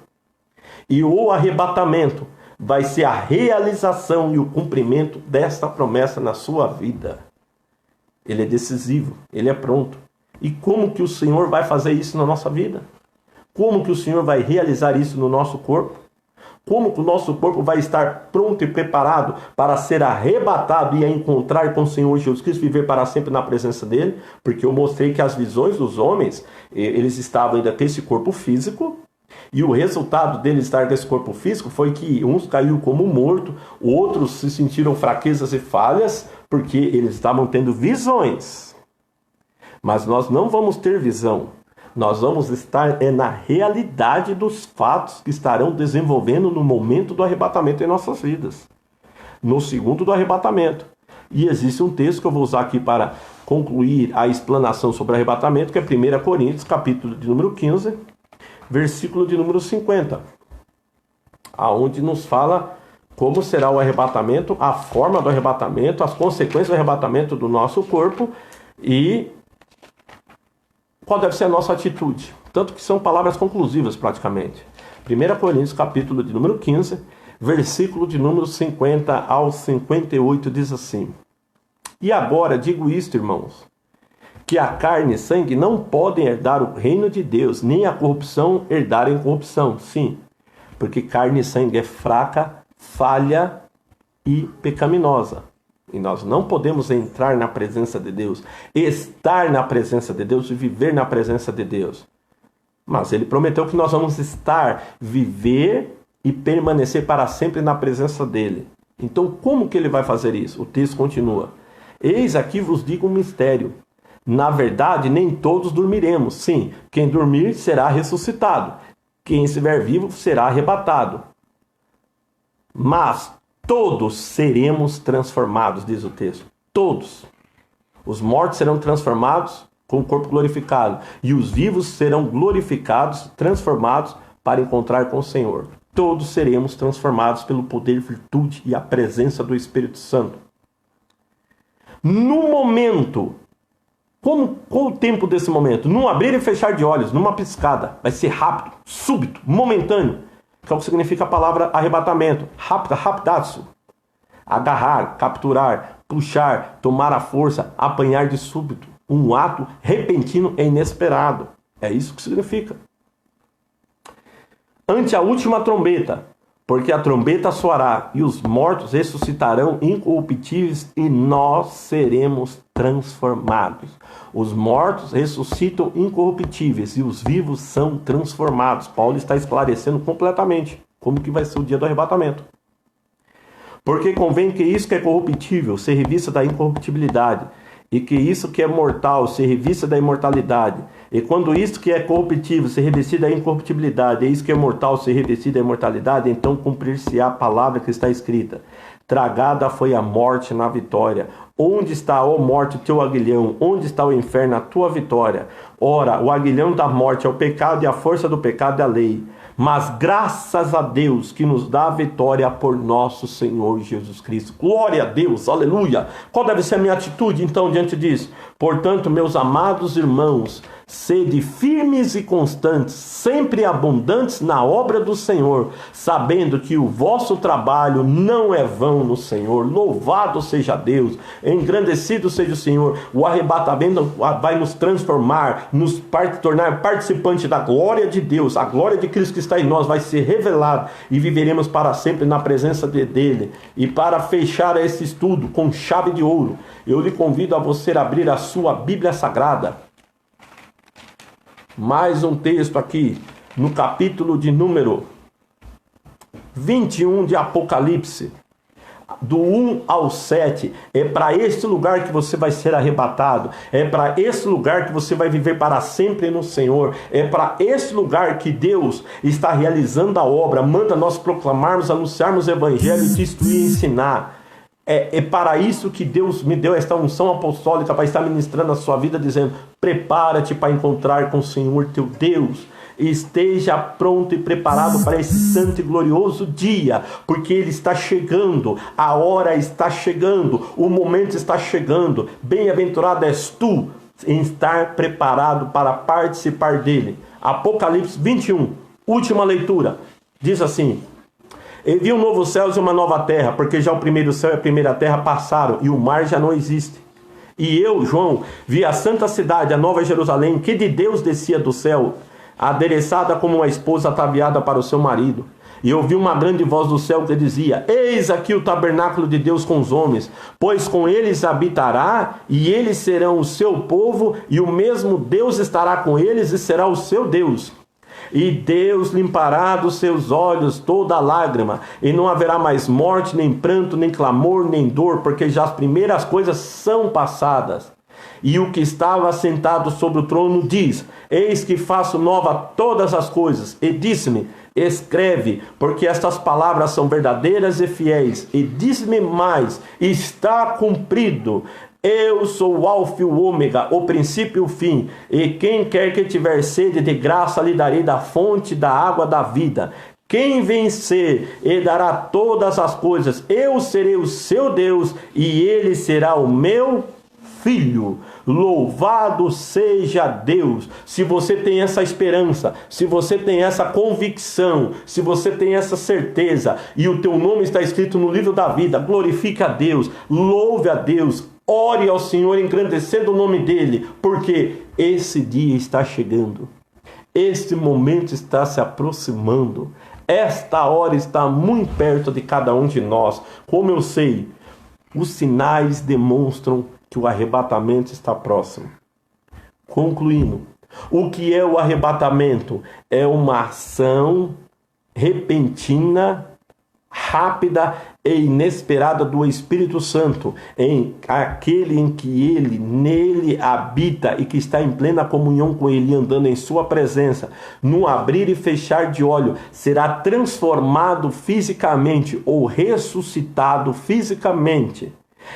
[SPEAKER 1] E o arrebatamento vai ser a realização e o cumprimento desta promessa na sua vida. Ele é decisivo, ele é pronto. E como que o Senhor vai fazer isso na nossa vida? Como que o Senhor vai realizar isso no nosso corpo? Como que o nosso corpo vai estar pronto e preparado para ser arrebatado e a encontrar com o Senhor Jesus Cristo, viver para sempre na presença dele? Porque eu mostrei que as visões dos homens, eles estavam ainda com esse corpo físico, e o resultado deles estar com esse corpo físico foi que uns caíram como morto, outros se sentiram fraquezas e falhas, porque eles estavam tendo visões. Mas nós não vamos ter visão. Nós vamos estar na realidade dos fatos que estarão desenvolvendo no momento do arrebatamento em nossas vidas. No segundo do arrebatamento. E existe um texto que eu vou usar aqui para concluir a explanação sobre o arrebatamento, que é 1 Coríntios, capítulo de número 15, versículo de número 50. Aonde nos fala como será o arrebatamento, a forma do arrebatamento, as consequências do arrebatamento do nosso corpo e qual deve ser a nossa atitude. Tanto que são palavras conclusivas praticamente. 1 Coríntios, capítulo de número 15, versículo de número 50 ao 58 diz assim: e agora digo isto, irmãos, que a carne e sangue não podem herdar o reino de Deus, nem a corrupção herdar a corrupção. Sim, porque carne e sangue é fraca, falha e pecaminosa. E nós não podemos entrar na presença de Deus, estar na presença de Deus e viver na presença de Deus. Mas ele prometeu que nós vamos estar, viver e permanecer para sempre na presença dele. Então como que ele vai fazer isso? O texto continua: eis aqui vos digo um mistério. Na verdade, nem todos dormiremos. Sim, quem dormir será ressuscitado. Quem estiver vivo será arrebatado. Mas todos seremos transformados, diz o texto. Todos. Os mortos serão transformados com o corpo glorificado. E os vivos serão glorificados, transformados para encontrar com o Senhor. Todos seremos transformados pelo poder, virtude e a presença do Espírito Santo. No momento... Qual o tempo desse momento? Num abrir e fechar de olhos, numa piscada. Vai ser rápido, súbito, momentâneo. Que é o que significa a palavra arrebatamento. Rápido, rapidaço. Agarrar, capturar, puxar, tomar a força, apanhar de súbito. um ato repentino e inesperado. É isso que significa. Ante a última trombeta, porque a trombeta soará e os mortos ressuscitarão incorruptíveis e nós seremos transformados. Os mortos ressuscitam incorruptíveis e os vivos são transformados. Paulo está esclarecendo completamente como que vai ser o dia do arrebatamento. Porque convém que isso que é corruptível se revista da incorruptibilidade, e que isso que é mortal se revista da imortalidade. E quando isso que é corruptível se revestir da incorruptibilidade, e isso que é mortal se revestir da imortalidade, então cumprir-se-á a palavra que está escrita: tragada foi a morte na vitória. Onde está, ó morte, o teu aguilhão? Onde está o inferno, a tua vitória? Ora, o aguilhão da morte é o pecado, e a força do pecado é a lei. Mas graças a Deus que nos dá a vitória por nosso Senhor Jesus Cristo. Glória a Deus, aleluia. Qual deve ser a minha atitude então diante disso? Portanto, meus amados irmãos, sede firmes e constantes, sempre abundantes na obra do Senhor, sabendo que o vosso trabalho não é vão no Senhor. Louvado seja Deus, engrandecido seja o Senhor. O arrebatamento vai nos transformar, nos tornar participante da glória de Deus. A glória de Cristo que está em nós vai ser revelada e viveremos para sempre na presença dele. E para fechar esse estudo com chave de ouro, eu lhe convido a você abrir a sua Bíblia Sagrada. Mais um texto aqui, no capítulo de número 21 de Apocalipse, do 1 ao 7, é para este lugar que você vai ser arrebatado, é para esse lugar que você vai viver para sempre no Senhor, é para esse lugar que Deus está realizando a obra, manda nós proclamarmos, anunciarmos o Evangelho, instruir e ensinar. É para isso que Deus me deu esta unção apostólica, para estar ministrando a sua vida, dizendo: prepara-te para encontrar com o Senhor teu Deus. Esteja pronto e preparado para esse santo e glorioso dia, porque ele está chegando, a hora está chegando, o momento está chegando. Bem-aventurado és tu em estar preparado para participar dele. Apocalipse 21, última leitura, diz assim: e vi um novo céu e uma nova terra, porque já o primeiro céu e a primeira terra passaram, e o mar já não existe. E eu, João, vi a santa cidade, a nova Jerusalém, que de Deus descia do céu, adereçada como uma esposa ataviada para o seu marido. E ouvi uma grande voz do céu que dizia: eis aqui o tabernáculo de Deus com os homens, pois com eles habitará, e eles serão o seu povo, e o mesmo Deus estará com eles e será o seu Deus. E Deus limpará dos seus olhos toda lágrima, e não haverá mais morte, nem pranto, nem clamor, nem dor, porque já as primeiras coisas são passadas. E o que estava sentado sobre o trono diz: eis que faço nova todas as coisas. E disse-me: escreve, porque estas palavras são verdadeiras e fiéis. E disse-me mais: está cumprido. Eu sou o Alfa e o Ômega, o princípio e o fim. E quem quer que tiver sede, de graça lhe darei da fonte da água da vida. Quem vencer, ele dará todas as coisas. Eu serei o seu Deus, e ele será o meu filho. Louvado seja Deus. Se você tem essa esperança, se você tem essa convicção, se você tem essa certeza, e o teu nome está escrito no livro da vida, glorifique a Deus, louve a Deus, ore ao Senhor engrandecendo o nome dele, porque esse dia está chegando, este momento está se aproximando, esta hora está muito perto de cada um de nós. Como eu sei, os sinais demonstram que o arrebatamento está próximo. Concluindo, o que é o arrebatamento? É uma ação repentina, rápida e inesperada do Espírito Santo, em aquele em que ele nele habita e que está em plena comunhão com ele, andando em sua presença, no abrir e fechar de olho, será transformado fisicamente ou ressuscitado fisicamente.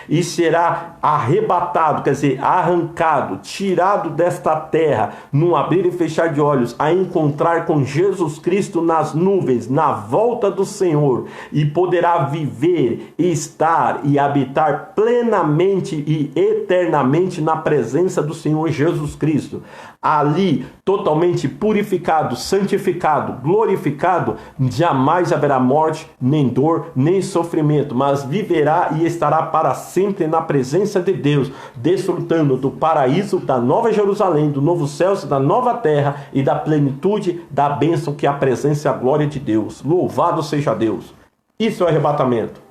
[SPEAKER 1] E será arrebatado, quer dizer, arrancado, tirado desta terra, no abrir e fechar de olhos, a encontrar com Jesus Cristo nas nuvens, na volta do Senhor, e poderá viver, estar e habitar plenamente e eternamente na presença do Senhor Jesus Cristo. Ali, totalmente purificado, santificado, glorificado, jamais haverá morte, nem dor, nem sofrimento, mas viverá e estará para sempre na presença de Deus, desfrutando do paraíso, da nova Jerusalém, do novo céu, da nova terra e da plenitude da bênção que é a presença e a glória de Deus. Louvado seja Deus. Isso é o arrebatamento.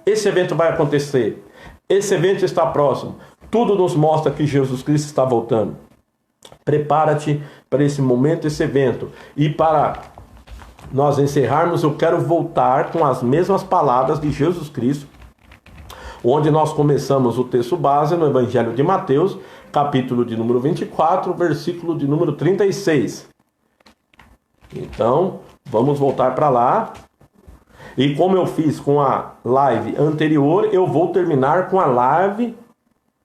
[SPEAKER 1] Esse evento vai acontecer. Esse evento está próximo. Tudo nos mostra que Jesus Cristo está voltando. Prepara-te para esse momento, esse evento. E para nós encerrarmos, eu quero voltar com as mesmas palavras de Jesus Cristo, onde nós começamos o texto base no Evangelho de Mateus, capítulo de número 24, versículo de número 36. Então, vamos voltar para lá. E como eu fiz com a live anterior, eu vou terminar com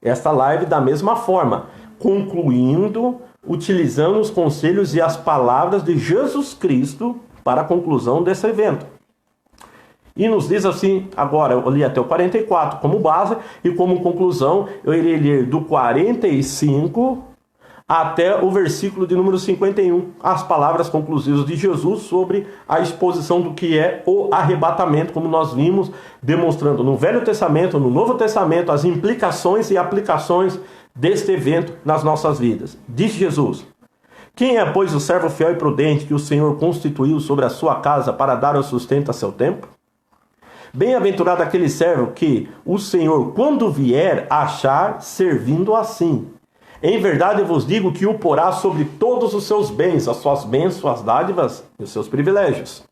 [SPEAKER 1] esta live da mesma forma, concluindo, utilizando os conselhos e as palavras de Jesus Cristo para a conclusão desse evento. E nos diz assim, agora eu li até o 44 como base, e como conclusão eu irei ler do 45 até o versículo de número 51, as palavras conclusivas de Jesus sobre a exposição do que é o arrebatamento, como nós vimos, demonstrando no Velho Testamento, no Novo Testamento, as implicações e aplicações deste evento nas nossas vidas. Disse Jesus: quem é, pois, o servo fiel e prudente que o Senhor constituiu sobre a sua casa para dar o sustento a seu tempo? Bem-aventurado aquele servo que o Senhor, quando vier, achar servindo assim. Em verdade eu vos digo que o porá sobre todos os seus bens, as suas bênçãos, suas dádivas e os seus privilégios.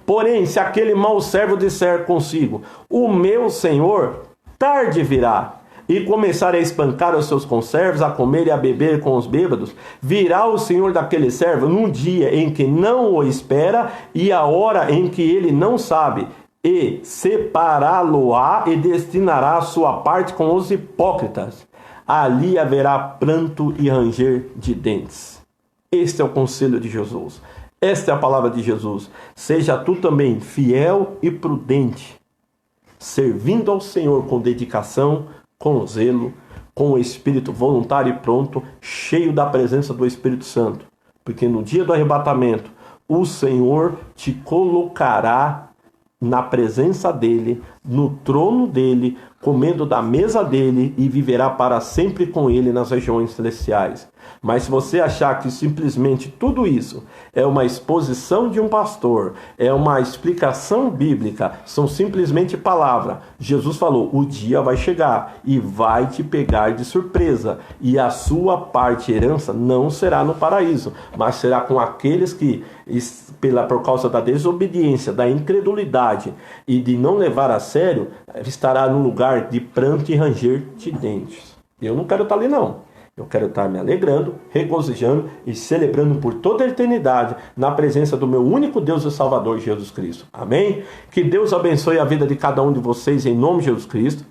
[SPEAKER 1] Porém, se aquele mau servo disser consigo: o meu Senhor tarde virá, e começar a espancar os seus conservos, a comer e a beber com os bêbados, virá o Senhor daquele servo num dia em que não o espera e a hora em que ele não sabe, e separá-lo-á e destinará a sua parte com os hipócritas. Ali haverá pranto e ranger de dentes. Este é o conselho de Jesus. Esta é a palavra de Jesus. Seja tu também fiel e prudente, servindo ao Senhor com dedicação, com zelo, com o espírito voluntário e pronto, cheio da presença do Espírito Santo. Porque no dia do arrebatamento, o Senhor te colocará na presença dele, no trono dele, comendo da mesa dele, e viverá para sempre com ele nas regiões celestiais. Mas se você achar que simplesmente tudo isso é uma exposição de um pastor, é uma explicação bíblica, são simplesmente palavras, Jesus falou: o dia vai chegar e vai te pegar de surpresa, e a sua parte herança não será no paraíso, mas será com aqueles que, por causa da desobediência, da incredulidade e de não levar a sério, estará no lugar de pranto e ranger de dentes. Eu não quero estar ali não. Eu quero estar me alegrando, regozijando e celebrando por toda a eternidade na presença do meu único Deus e Salvador, Jesus Cristo. Amém? Que Deus abençoe a vida de cada um de vocês em nome de Jesus Cristo.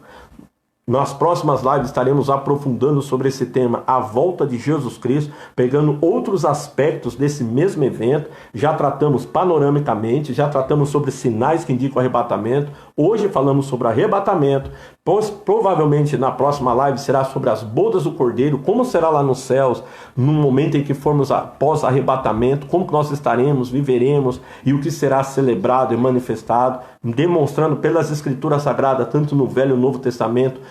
[SPEAKER 1] Nas próximas lives estaremos aprofundando sobre esse tema, a volta de Jesus Cristo, pegando outros aspectos desse mesmo evento. Já tratamos panoramicamente, já tratamos sobre sinais que indicam o arrebatamento. Hoje falamos sobre arrebatamento, pois provavelmente na próxima live será sobre as bodas do Cordeiro, como será lá nos céus, no momento em que formos após arrebatamento, como que nós estaremos, viveremos e o que será celebrado e manifestado, demonstrando pelas Escrituras Sagradas, tanto no Velho e no Novo Testamento,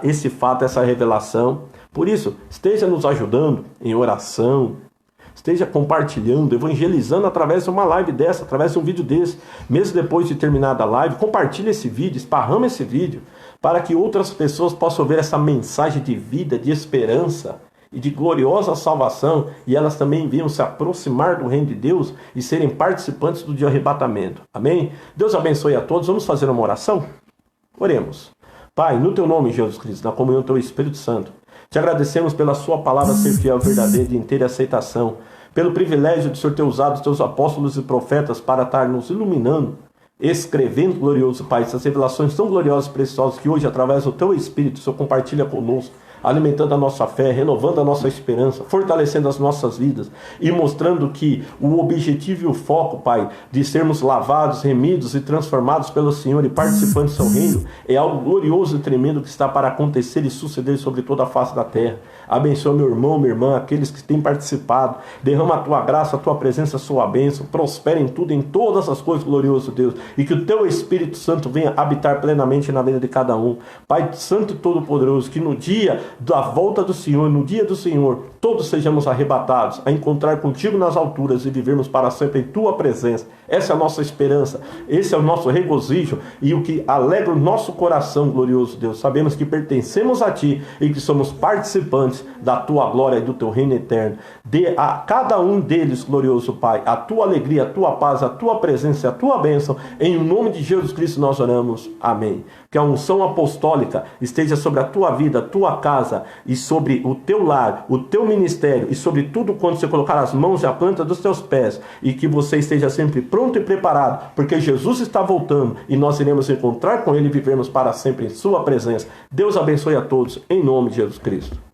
[SPEAKER 1] esse fato, essa revelação. Por isso, esteja nos ajudando em oração, esteja compartilhando, evangelizando através de uma live dessa, através de um vídeo desse. Mesmo depois de terminada a live, compartilhe esse vídeo, esparrama esse vídeo, para que outras pessoas possam ver essa mensagem de vida, de esperança e de gloriosa salvação, e elas também venham se aproximar do reino de Deus e serem participantes do dia do arrebatamento. Amém? Deus abençoe a todos. Vamos fazer uma oração? Oremos. Pai, no teu nome, Jesus Cristo, na comunhão do teu Espírito Santo, te agradecemos pela sua palavra ser fiel, verdadeira, de inteira aceitação, pelo privilégio de Senhor ter usado os teus apóstolos e profetas para estar nos iluminando, escrevendo, glorioso Pai, essas revelações tão gloriosas e preciosas que hoje, através do teu Espírito, o Senhor compartilha conosco, alimentando a nossa fé, renovando a nossa esperança, fortalecendo as nossas vidas e mostrando que o objetivo e o foco, Pai, de sermos lavados, remidos e transformados pelo Senhor e participantes do seu reino é algo glorioso e tremendo que está para acontecer e suceder sobre toda a face da terra. Abençoa meu irmão, minha irmã, aqueles que têm participado. Derrama a tua graça, a tua presença, a sua bênção. Prospera em tudo, em todas as coisas, glorioso Deus. E que o teu Espírito Santo venha habitar plenamente na vida de cada um. Pai Santo e Todo-Poderoso, que no dia da volta do Senhor, no dia do Senhor, todos sejamos arrebatados a encontrar contigo nas alturas e vivermos para sempre em tua presença. Essa é a nossa esperança, esse é o nosso regozijo e o que alegra o nosso coração, glorioso Deus. Sabemos que pertencemos a ti e que somos participantes da tua glória e do teu reino eterno. Dê a cada um deles, glorioso Pai, a tua alegria, a tua paz, a tua presença, a tua bênção. Em nome de Jesus Cristo nós oramos. Amém. Que a unção apostólica esteja sobre a tua vida, a tua casa e sobre o teu lar, o teu ministério e sobre tudo quanto você colocar as mãos e a planta dos teus pés, e que você esteja sempre pronto e preparado, porque Jesus está voltando e nós iremos encontrar com ele e vivermos para sempre em sua presença. Deus abençoe a todos, em nome de Jesus Cristo.